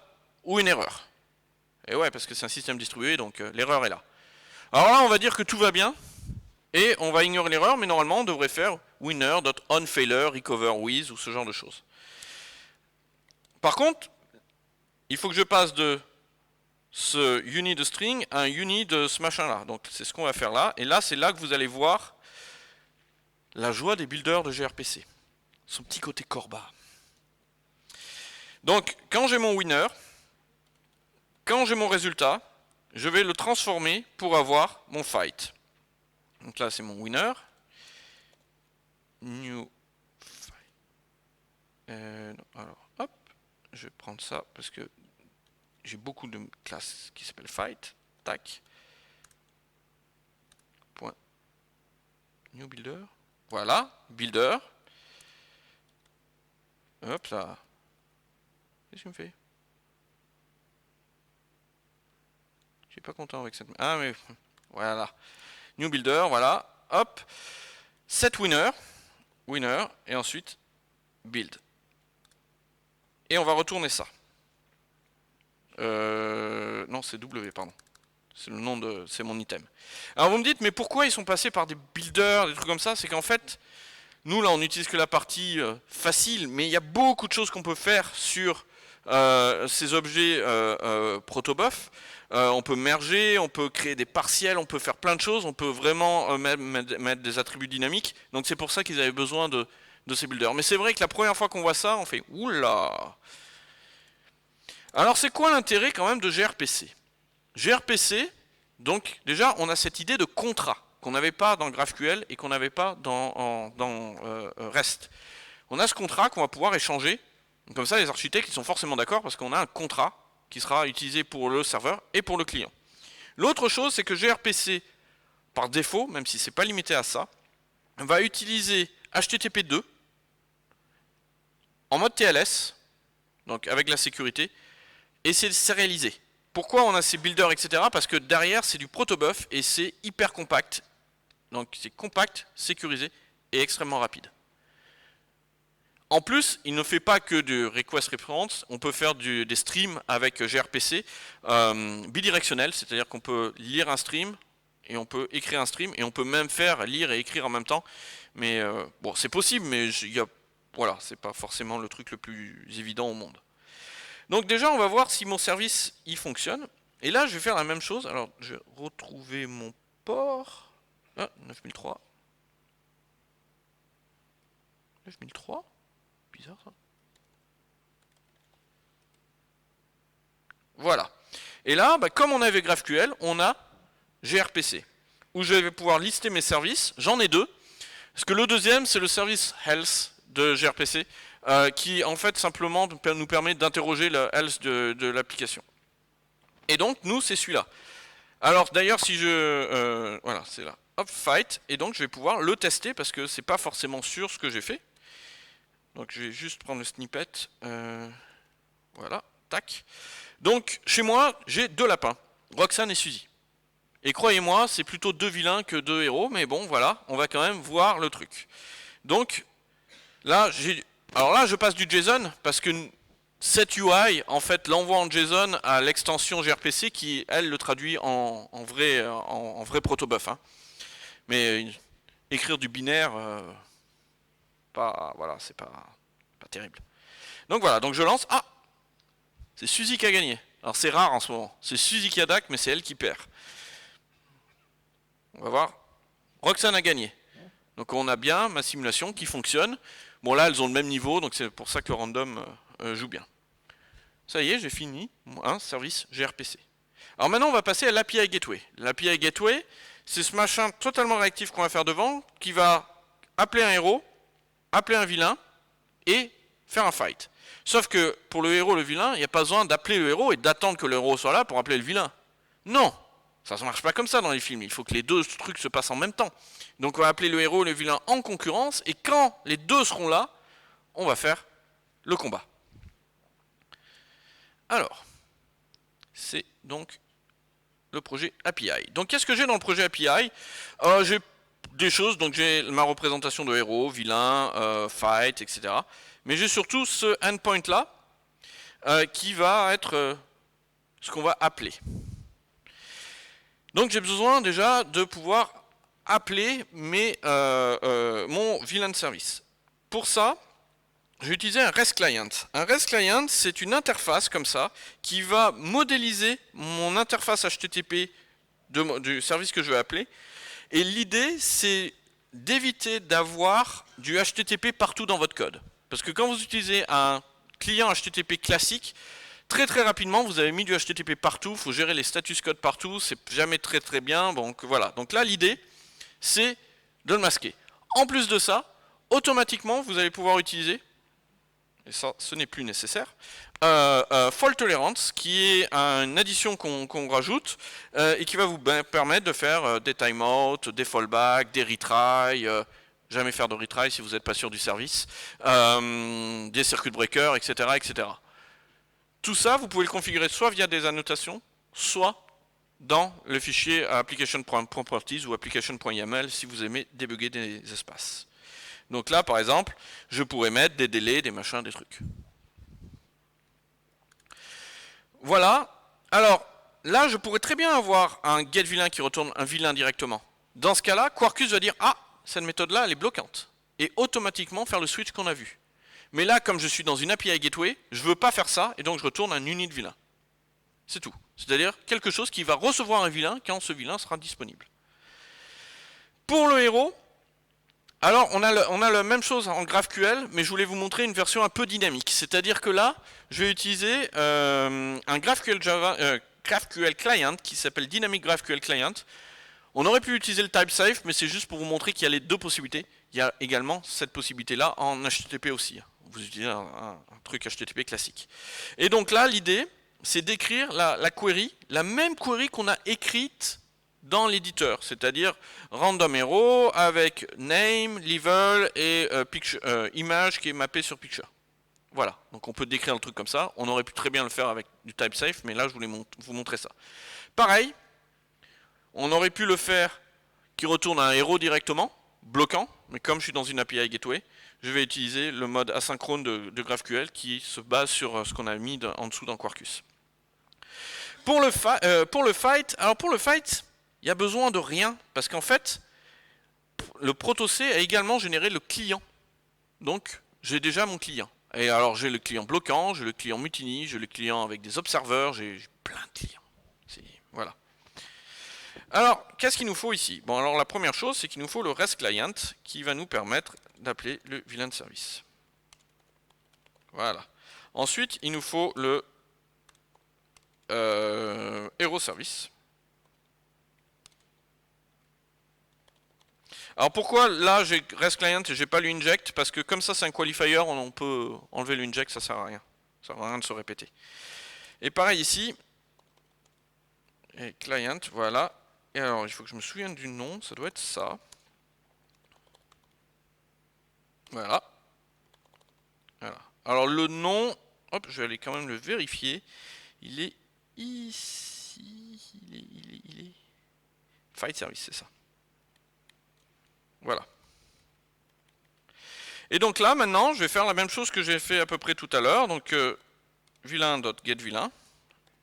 S1: ou une erreur. Et ouais, parce que c'est un système distribué, donc l'erreur est là. Alors là, on va dire que tout va bien, et on va ignorer l'erreur, mais normalement, on devrait faire winner.onFailure, recover with, ou ce genre de choses. Par contre, il faut que je passe de ce uni de string à un uni de ce machin-là. Donc c'est ce qu'on va faire là. Et là, c'est là que vous allez voir la joie des builders de gRPC. Son petit côté corba. Donc, quand j'ai mon winner, quand j'ai mon résultat, je vais le transformer pour avoir mon fight. Donc là, c'est mon winner. New fight. Alors, hop, je vais prendre ça parce que j'ai beaucoup de classes qui s'appellent fight. Tac. Point. New builder. Voilà, builder. Hop là. Qu'est-ce qu'il me fait? Je suis pas content avec cette... Ah mais... Voilà. New builder, voilà. Hop. Set winner. Winner. Et ensuite, build. Et on va retourner ça. Non, c'est W, pardon. C'est le nom de... C'est mon item. Alors vous me dites, mais pourquoi ils sont passés par des builders, des trucs comme ça? C'est qu'en fait, nous là, on n'utilise que la partie facile, mais il y a beaucoup de choses qu'on peut faire sur ces objets protobuf. On peut merger, on peut créer des partiels, on peut faire plein de choses, on peut vraiment mettre des attributs dynamiques. Donc c'est pour ça qu'ils avaient besoin de ces builders. Mais c'est vrai que la première fois qu'on voit ça, on fait oula. Alors c'est quoi l'intérêt quand même de gRPC? gRPC, donc déjà on a cette idée de contrat qu'on n'avait pas dans GraphQL et qu'on n'avait pas dans REST. On a ce contrat qu'on va pouvoir échanger. Comme ça les architectes ils sont forcément d'accord parce qu'on a un contrat qui sera utilisé pour le serveur et pour le client. L'autre chose c'est que gRPC par défaut, même si c'est pas limité à ça, va utiliser HTTP2 en mode TLS, donc avec la sécurité, et c'est sérialisé. Pourquoi on a ces builders, etc. Parce que derrière, c'est du protobuf et c'est hyper compact. Donc c'est compact, sécurisé et extrêmement rapide. En plus, il ne fait pas que du request response, on peut faire des streams avec gRPC bidirectionnel, c'est-à-dire qu'on peut lire un stream et on peut écrire un stream et on peut même faire lire et écrire en même temps. Mais bon, c'est possible, mais voilà, c'est pas forcément le truc le plus évident au monde. Donc déjà, on va voir si mon service il fonctionne. Et là, je vais faire la même chose. Alors, je vais retrouver mon port. Ah, 9003. 9003 Bizarre ça. Voilà. Et là, comme on avait GraphQL, on a gRPC. Où je vais pouvoir lister mes services. J'en ai deux. Parce que le deuxième, c'est le service health de gRPC. Qui en fait simplement nous permet d'interroger le health de l'application. Et donc nous c'est celui-là. Alors d'ailleurs si je... voilà c'est là. Hop, fight. Et donc je vais pouvoir le tester parce que c'est pas forcément sûr ce que j'ai fait. Donc je vais juste prendre le snippet. Voilà, tac. Donc chez moi j'ai deux lapins, Roxane et Suzy. Et croyez-moi, c'est plutôt 2 vilains que 2 héros, mais bon, voilà, on va quand même voir le truc. Donc, là, alors là, je passe du JSON, parce que cette UI, en fait, l'envoie en JSON à l'extension gRPC qui, elle, le traduit en vrai protobuf. Hein. Mais écrire du binaire, voilà, c'est pas terrible. Donc voilà, donc je lance. Ah, c'est Suzy qui a gagné. Alors c'est rare en ce moment. C'est Suzy qui a DAC, mais c'est elle qui perd. On va voir. Roxane a gagné. Donc on a bien ma simulation qui fonctionne. Bon là, elles ont le même niveau, donc c'est pour ça que le random joue bien. Ça y est, j'ai fini un service gRPC. Alors maintenant, on va passer à l'API Gateway. L'API Gateway, c'est ce machin totalement réactif qu'on va faire devant, qui va appeler un héros, appeler un vilain, et faire un fight. Sauf que pour le héros et le vilain, il n'y a pas besoin d'appeler le héros et d'attendre que le héros soit là pour appeler le vilain. Non, ça ne marche pas comme ça dans les films. Il faut que les deux trucs se passent en même temps. Donc on va appeler le héros et le vilain en concurrence, et quand les deux seront là, on va faire le combat. Alors, c'est donc le projet API. Donc qu'est-ce que j'ai dans le projet API? J'ai des choses, donc j'ai ma représentation de héros, vilain, fight, etc. Mais j'ai surtout ce endpoint là, qui va être ce qu'on va appeler. Donc j'ai besoin déjà de pouvoir appeler mon vilain de service. Pour ça, je vais utiliser un REST client. Un REST client, c'est une interface comme ça qui va modéliser mon interface HTTP du service que je vais appeler. Et l'idée, c'est d'éviter d'avoir du HTTP partout dans votre code. Parce que quand vous utilisez un client HTTP classique, très rapidement, vous avez mis du HTTP partout, il faut gérer les status code partout, c'est jamais très bien. Donc voilà. Donc là, l'idée, c'est de le masquer. En plus de ça, automatiquement, vous allez pouvoir utiliser, et ça, ce n'est plus nécessaire, fault tolerance, qui est une addition qu'on rajoute et qui va vous permettre de faire des timeouts, des fallbacks, des retries, jamais faire de retry si vous n'êtes pas sûr du service, des circuit breakers, etc. Tout ça, vous pouvez le configurer soit via des annotations, soit dans le fichier application.properties ou application.yaml si vous aimez débugger des espaces. Donc là, par exemple, je pourrais mettre des délais, des machins, des trucs. Voilà. Alors, là, je pourrais très bien avoir un getVillain qui retourne un vilain directement. Dans ce cas-là, Quarkus va dire « Ah, cette méthode-là, elle est bloquante. » Et automatiquement faire le switch qu'on a vu. Mais là, comme je suis dans une API Gateway, je ne veux pas faire ça, et donc je retourne un unit vilain. C'est tout. C'est-à-dire quelque chose qui va recevoir un vilain quand ce vilain sera disponible. Pour le héros, alors on a la même chose en GraphQL, mais je voulais vous montrer une version un peu dynamique. C'est-à-dire que là, je vais utiliser un GraphQL Client qui s'appelle Dynamic GraphQL Client. On aurait pu utiliser le TypeSafe, mais c'est juste pour vous montrer qu'il y a les deux possibilités. Il y a également cette possibilité-là en HTTP aussi. Vous utilisez un truc HTTP classique. Et donc là, l'idée, c'est d'écrire la query, la même query qu'on a écrite dans l'éditeur, c'est-à-dire random hero avec name, level et image qui est mappée sur picture. Voilà, donc on peut décrire le truc comme ça. On aurait pu très bien le faire avec du TypeSafe, mais là je voulais vous montrer ça. Pareil, on aurait pu le faire qui retourne un héros directement, bloquant, mais comme je suis dans une API Gateway, je vais utiliser le mode asynchrone de GraphQL qui se base sur ce qu'on a mis en dessous dans Quarkus. Pour le fight, il y a besoin de rien, parce qu'en fait, le proto-C a également généré le client. Donc, j'ai déjà mon client. Et alors, j'ai le client bloquant, j'ai le client mutiny, j'ai le client avec des observeurs, j'ai plein de clients. Voilà. Alors, qu'est-ce qu'il nous faut ici? Bon, alors la première chose, c'est qu'il nous faut le REST client qui va nous permettre d'appeler le vilain de service. Voilà. Ensuite, il nous faut le hero service. Alors pourquoi là j'ai REST client et j'ai pas l'inject? Parce que comme ça c'est un qualifier, on peut enlever l'inject, ça sert à rien. Ça sert à rien de se répéter. Et pareil ici, et client, voilà. Et alors il faut que je me souvienne du nom, ça doit être ça. Voilà. Voilà. Alors le nom, hop, je vais aller quand même le vérifier. Il est ici. Il est. Fight service, c'est ça. Voilà. Et donc là, maintenant, je vais faire la même chose que j'ai fait à peu près tout à l'heure. Donc, villain.getVillain.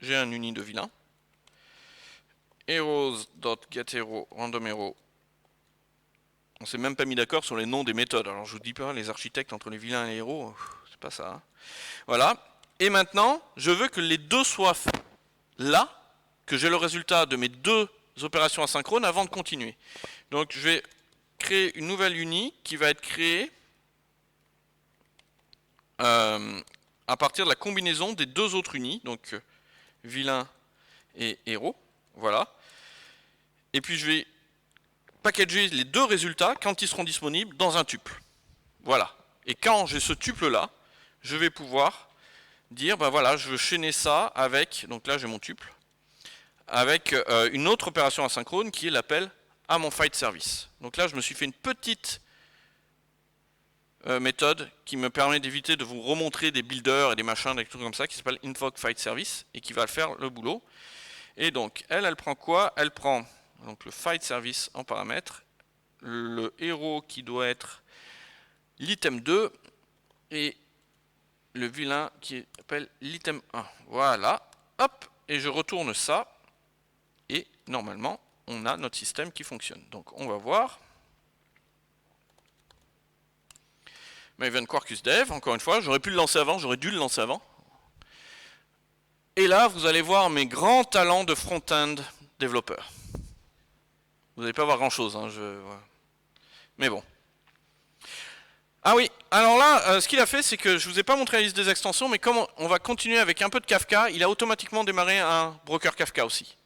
S1: J'ai un uni de villain. Heroes.getHero, random hero. On s'est même pas mis d'accord sur les noms des méthodes. Alors, je vous dis pas, les architectes entre les vilains et les héros, c'est pas ça. Hein. Voilà. Et maintenant, je veux que les deux soient là, que j'ai le résultat de mes deux opérations asynchrones avant de continuer. Donc, je vais créer une nouvelle uni qui va être créée à partir de la combinaison des deux autres unis, donc vilain et héros, voilà. Et puis je vais packager les deux résultats quand ils seront disponibles dans un tuple. Voilà. Et quand j'ai ce tuple là, je vais pouvoir dire, ben voilà, je veux chaîner ça avec, donc là j'ai mon tuple, avec une autre opération asynchrone qui est l'appel à mon fight service. Donc là je me suis fait une petite méthode qui me permet d'éviter de vous remontrer des builders et des machins, des trucs comme ça, qui s'appelle invoke fight service et qui va faire le boulot. Et donc elle prend quoi? Elle prend donc le fight service en paramètre, le héros qui doit être l'item 2 et le vilain qui s'appelle l'item 1. Voilà, hop, et je retourne ça et normalement on a notre système qui fonctionne. Donc on va voir. Maven Quarkus Dev, encore une fois, j'aurais pu le lancer avant, j'aurais dû le lancer avant. Et là, vous allez voir mes grands talents de front-end développeur. Vous n'allez pas voir grand-chose, hein, mais bon. Ah oui, alors là, ce qu'il a fait, c'est que je ne vous ai pas montré la liste des extensions, mais comme on va continuer avec un peu de Kafka, il a automatiquement démarré un broker Kafka aussi.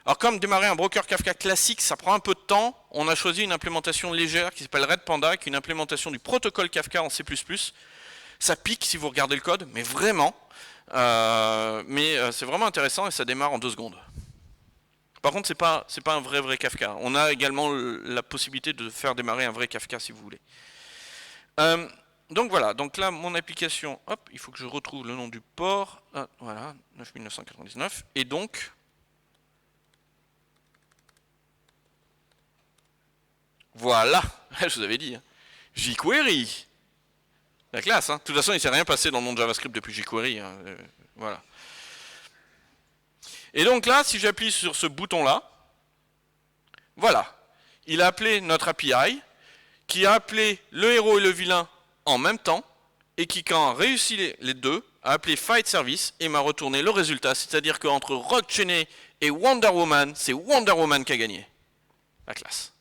S1: Alors comme démarrer un broker Kafka classique, ça prend un peu de temps, on a choisi une implémentation légère qui s'appelle Red Panda, qui est une implémentation du protocole Kafka en C++. Ça pique si vous regardez le code, mais vraiment. C'est vraiment intéressant et ça démarre en 2 secondes. Par contre, c'est pas un vrai Kafka. On a également la possibilité de faire démarrer un vrai Kafka si vous voulez. Donc voilà, donc là mon application, hop, il faut que je retrouve le nom du port. Ah, voilà, 9999. Et donc voilà, je vous avais dit, hein. jQuery. La classe, hein. De toute façon, il ne s'est rien passé dans le monde JavaScript depuis jQuery. Hein. Voilà. Et donc là, si j'appuie sur ce bouton-là, voilà. Il a appelé notre API, qui a appelé le héros et le vilain en même temps, et qui, quand a réussi les deux, a appelé Fight Service et m'a retourné le résultat. C'est-à-dire qu'entre Rock Cheney et Wonder Woman, c'est Wonder Woman qui a gagné. La classe.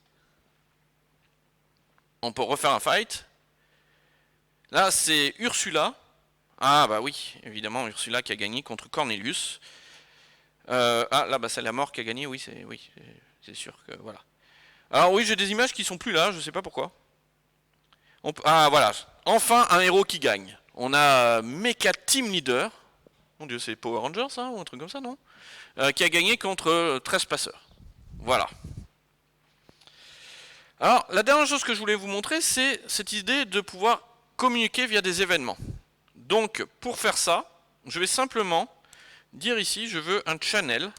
S1: On peut refaire un fight. Là, c'est Ursula. Ah bah oui, évidemment, Ursula qui a gagné contre Cornelius. Là, bah, c'est la mort qui a gagné, oui, c'est sûr que voilà. Alors oui, j'ai des images qui sont plus là, je sais pas pourquoi. Ah voilà, enfin un héros qui gagne. On a Mecha Team Leader. Mon dieu, c'est Power Rangers, ça, ou un truc comme ça, non qui a gagné contre 13 passeurs. Voilà. Alors, la dernière chose que je voulais vous montrer, c'est cette idée de pouvoir communiquer via des événements. Donc, pour faire ça, je vais simplement dire ici, je veux un channel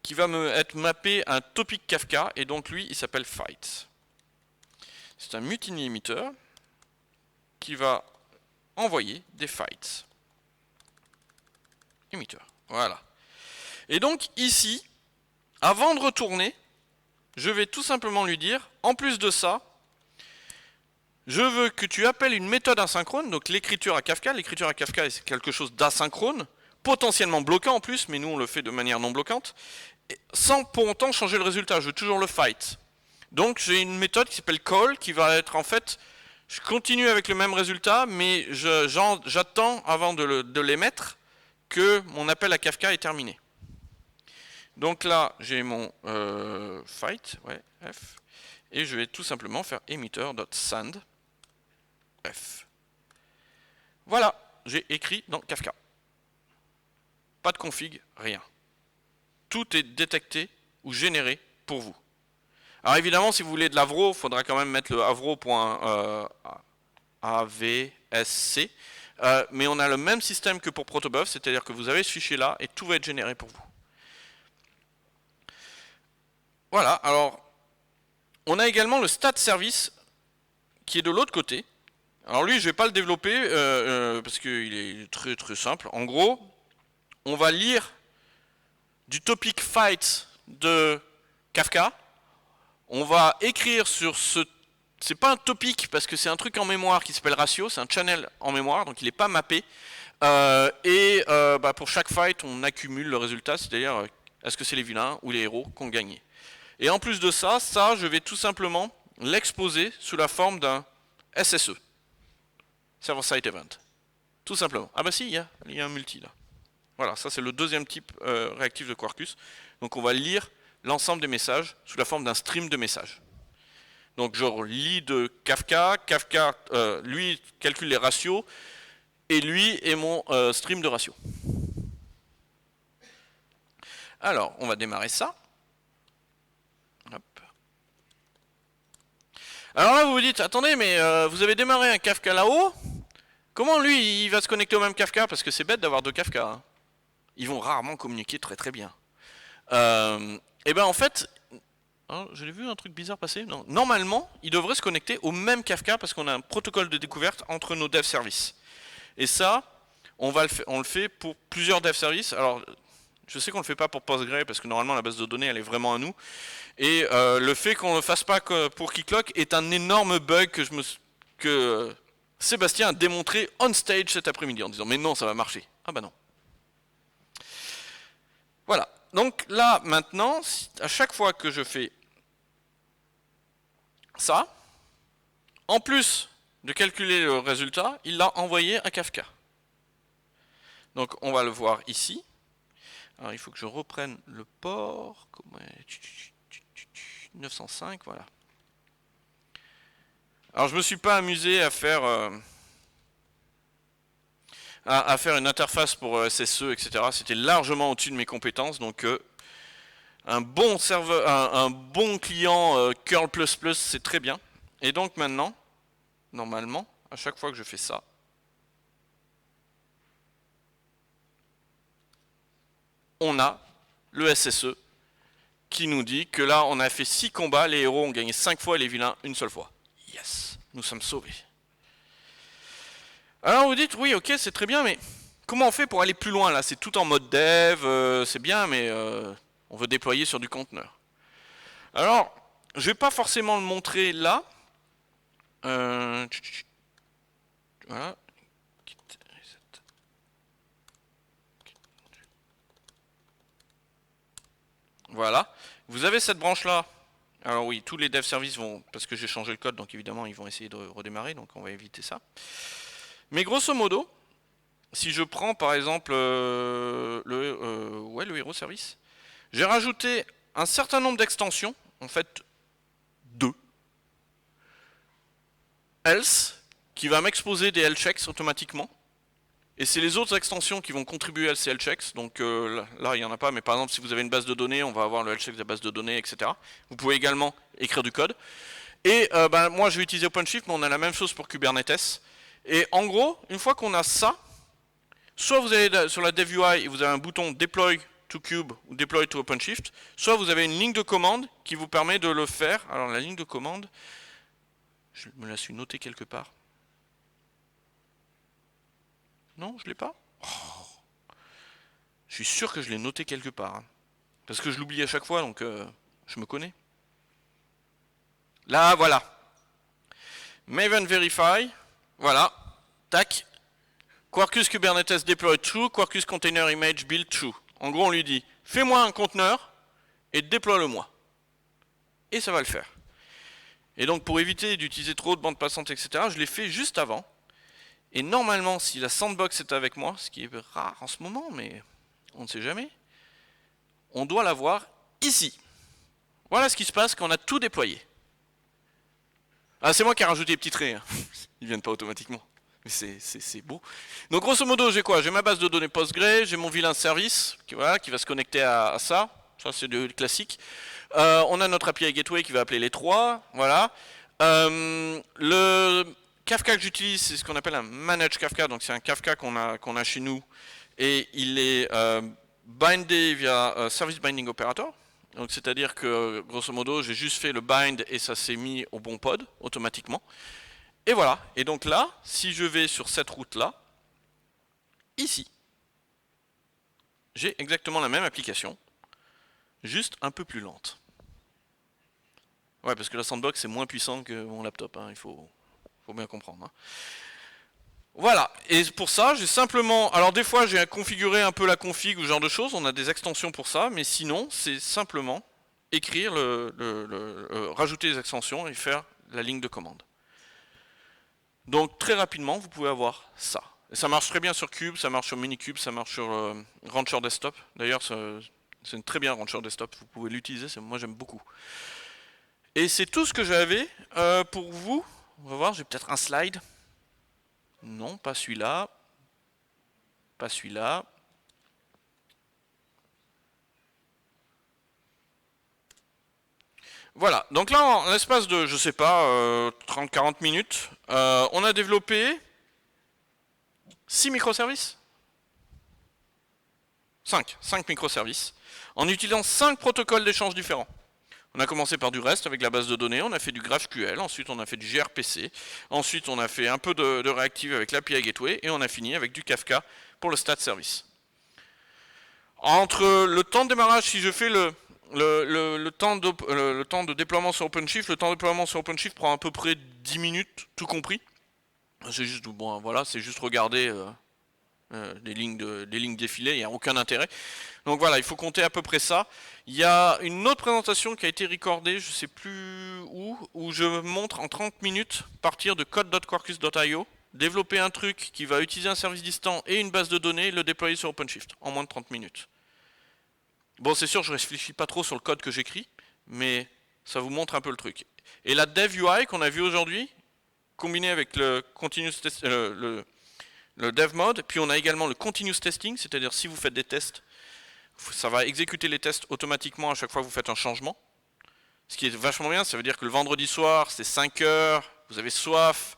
S1: qui va être mappé à un topic Kafka, et donc lui, il s'appelle Fight. C'est un mutiny emitter qui va envoyer des fights. Emitter, voilà. Et donc, ici, avant de retourner, je vais tout simplement lui dire, en plus de ça, je veux que tu appelles une méthode asynchrone, donc l'écriture à Kafka. L'écriture à Kafka, c'est quelque chose d'asynchrone, potentiellement bloquant en plus, mais nous on le fait de manière non bloquante, sans pour autant changer le résultat, je veux toujours le fight. Donc j'ai une méthode qui s'appelle call, qui va être en fait, je continue avec le même résultat, mais j'attends avant de l'émettre que mon appel à Kafka est terminé. Donc là, j'ai mon fight, ouais, F, et je vais tout simplement faire emitter.send F. Voilà, j'ai écrit dans Kafka. Pas de config, rien. Tout est détecté ou généré pour vous. Alors évidemment, si vous voulez de l'Avro, il faudra quand même mettre le avro.avsc. Mais on a le même système que pour protobuf, c'est-à-dire que vous avez ce fichier-là et tout va être généré pour vous. Voilà, alors On a également le stat service qui est de l'autre côté. Alors lui, je vais pas le développer parce qu'il est très très simple. En gros, on va lire du topic fight de Kafka. On va écrire sur ce... C'est pas un topic parce que c'est un truc en mémoire qui s'appelle ratio, c'est un channel en mémoire, donc il n'est pas mappé. Pour chaque fight, on accumule le résultat, c'est-à-dire est-ce que c'est les vilains ou les héros qui ont gagné. Et en plus de ça, je vais tout simplement l'exposer sous la forme d'un SSE. Server-Side Event. Tout simplement. Ah bah si, il y a un multi là. Voilà, ça c'est le deuxième type réactif de Quarkus. Donc on va lire l'ensemble des messages sous la forme d'un stream de messages. Donc je lis de Kafka, lui calcule les ratios, et lui est mon stream de ratios. Alors, on va démarrer ça. Hop. Alors là, vous vous dites, attendez, mais vous avez démarré un Kafka là-haut, comment lui, il va se connecter au même Kafka? Parce que c'est bête d'avoir deux Kafka. Hein. Ils vont rarement communiquer très très bien. Et ben en fait, hein, j'ai vu un truc bizarre passer. Non. Normalement, ils devraient se connecter au même Kafka parce qu'on a un protocole de découverte entre nos dev services. Et ça, on le fait pour plusieurs dev services. Alors, je sais qu'on le fait pas pour Postgre parce que normalement la base de données elle est vraiment à nous. Et le fait qu'on ne le fasse pas pour Keycloak est un énorme bug que Sébastien a démontré on stage cet après-midi en disant mais non, ça va marcher. Ah bah non. Voilà. Donc là, maintenant, à chaque fois que je fais ça, en plus de calculer le résultat, il l'a envoyé à Kafka. Donc on va le voir ici. Alors il faut que je reprenne le port. 905, voilà. Alors je me suis pas amusé à faire une interface pour SSE, etc. C'était largement au-dessus de mes compétences, donc un bon serveur, un bon client curl++, c'est très bien. Et donc maintenant, normalement, à chaque fois que je fais ça, on a le SSE qui nous dit que là, on a fait 6 combats, les héros ont gagné 5 fois et les vilains une seule fois. Yes, nous sommes sauvés. Alors vous dites, oui, ok, c'est très bien, mais comment on fait pour aller plus loin là? C'est tout en mode dev, c'est bien, mais on veut déployer sur du conteneur. Alors, je ne vais pas forcément le montrer là. Voilà. Voilà. Vous avez cette branche là. Alors oui, tous les dev services vont, parce que j'ai changé le code, donc évidemment ils vont essayer de redémarrer, donc on va éviter ça. Mais grosso modo, si je prends par exemple le Hero Service, j'ai rajouté un certain nombre d'extensions, en fait 2. Else, qui va m'exposer des health checks automatiquement. Et c'est les autres extensions qui vont contribuer à ces health checks. Donc là, il n'y en a pas, mais par exemple, si vous avez une base de données, on va avoir le health check de la base de données, etc. Vous pouvez également écrire du code. Et moi, je vais utiliser OpenShift, mais on a la même chose pour Kubernetes. Et en gros, une fois qu'on a ça, soit vous allez sur la dev UI et vous avez un bouton Deploy to Kube ou Deploy to OpenShift, soit vous avez une ligne de commande qui vous permet de le faire. Alors la ligne de commande, je me la suis notée quelque part. Non, je l'ai pas. Je suis sûr que je l'ai noté quelque part. Hein. Parce que je l'oublie à chaque fois, donc je me connais. Là, voilà. Maven Verify. Voilà. Tac. Quarkus Kubernetes Deploy True, Quarkus Container Image Build True. En gros, on lui dit, fais-moi un conteneur et déploie-le-moi. Et ça va le faire. Et donc, pour éviter d'utiliser trop de bandes passantes, etc., je l'ai fait juste avant. Et normalement, si la sandbox est avec moi, ce qui est rare en ce moment, mais on ne sait jamais, on doit l'avoir ici. Voilà ce qui se passe quand on a tout déployé. Ah, c'est moi qui ai rajouté les petits traits. Hein. Ils viennent pas automatiquement. Mais c'est beau. Donc grosso modo, j'ai quoi? J'ai ma base de données Postgre, j'ai mon vilain service qui va se connecter à ça. Ça, c'est le classique. On a notre API Gateway qui va appeler les trois. Voilà. Le Kafka que j'utilise, c'est ce qu'on appelle un Managed Kafka. Donc c'est un Kafka qu'on a chez nous. Et il est bindé via Service Binding Operator. Donc c'est-à-dire que grosso modo j'ai juste fait le bind et ça s'est mis au bon pod automatiquement. Et voilà, et donc là, si je vais sur cette route là, ici, j'ai exactement la même application, juste un peu plus lente. Ouais, parce que la sandbox c'est moins puissant que mon laptop, hein, il faut bien comprendre. Hein. Voilà, et pour ça j'ai simplement, alors des fois j'ai configuré un peu la config ou ce genre de choses, on a des extensions pour ça, mais sinon c'est simplement écrire, rajouter les extensions et faire la ligne de commande. Donc très rapidement vous pouvez avoir ça. Et ça marche très bien sur Cube, ça marche sur Minikube, ça marche sur Rancher Desktop. D'ailleurs c'est une très bien Rancher Desktop, vous pouvez l'utiliser, moi j'aime beaucoup. Et c'est tout ce que j'avais pour vous. On va voir, j'ai peut-être un slide. Non, pas celui-là. Pas celui-là. Voilà, donc là, en l'espace de, je sais pas, 30-40 minutes, on a développé 6 microservices. 5 microservices, en utilisant 5 protocoles d'échange différents. On a commencé par du REST avec la base de données, on a fait du GraphQL, ensuite on a fait du gRPC, ensuite on a fait un peu de Reactive avec l'API Gateway, et on a fini avec du Kafka pour le stat service. Entre le temps de démarrage, si je fais le temps de déploiement sur OpenShift, le temps de déploiement sur OpenShift prend à peu près 10 minutes, tout compris. C'est juste, bon, voilà, c'est juste regarder des lignes défilées, il n'y a aucun intérêt. Donc voilà, il faut compter à peu près ça. Il y a une autre présentation qui a été recordée, je ne sais plus où je montre en 30 minutes, partir de code.quarkus.io, développer un truc qui va utiliser un service distant et une base de données, le déployer sur OpenShift en moins de 30 minutes. Bon, c'est sûr, je ne réfléchis pas trop sur le code que j'écris, mais ça vous montre un peu le truc. Et la dev UI qu'on a vu aujourd'hui, combinée avec le dev mode, puis on a également le continuous testing, c'est-à-dire si vous faites des tests, ça va exécuter les tests automatiquement à chaque fois que vous faites un changement. Ce qui est vachement bien, ça veut dire que le vendredi soir, c'est 5 heures, vous avez soif,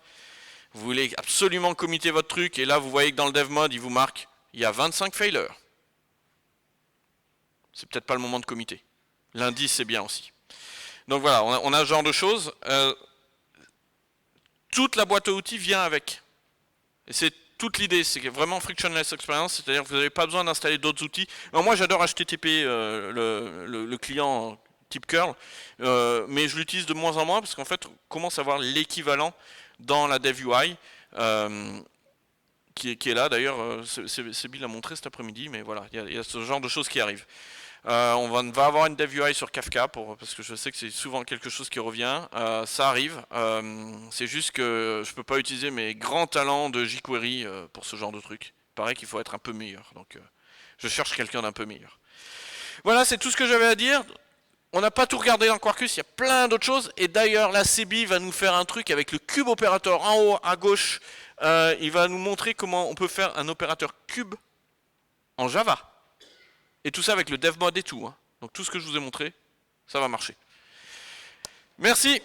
S1: vous voulez absolument committer votre truc, et là vous voyez que dans le dev mode, il vous marque, il y a 25 failures. C'est peut-être pas le moment de committer. Lundi, c'est bien aussi. Donc voilà, on a ce genre de choses. Toute la boîte à outils vient avec. Et c'est toute l'idée, c'est vraiment frictionless experience, c'est-à-dire que vous n'avez pas besoin d'installer d'autres outils. Alors moi j'adore HTTP, le client type curl, mais je l'utilise de moins en moins parce qu'en fait on commence à avoir l'équivalent dans la dev UI, qui est là d'ailleurs, c'est Bill a montré cet après-midi, mais voilà, il y a ce genre de choses qui arrivent. On va avoir une dev UI sur Kafka parce que je sais que c'est souvent quelque chose qui revient. Ça arrive. C'est juste que je peux pas utiliser mes grands talents de jQuery pour ce genre de truc. Il paraît qu'il faut être un peu meilleur. Donc je cherche quelqu'un d'un peu meilleur. Voilà, c'est tout ce que j'avais à dire. On n'a pas tout regardé dans Quarkus, il y a plein d'autres choses. Et d'ailleurs, la CB va nous faire un truc avec le cube opérateur en haut à gauche. Il va nous montrer comment on peut faire un opérateur cube en Java. Et tout ça avec le dev mode et tout. Hein. Donc tout ce que je vous ai montré, ça va marcher. Merci.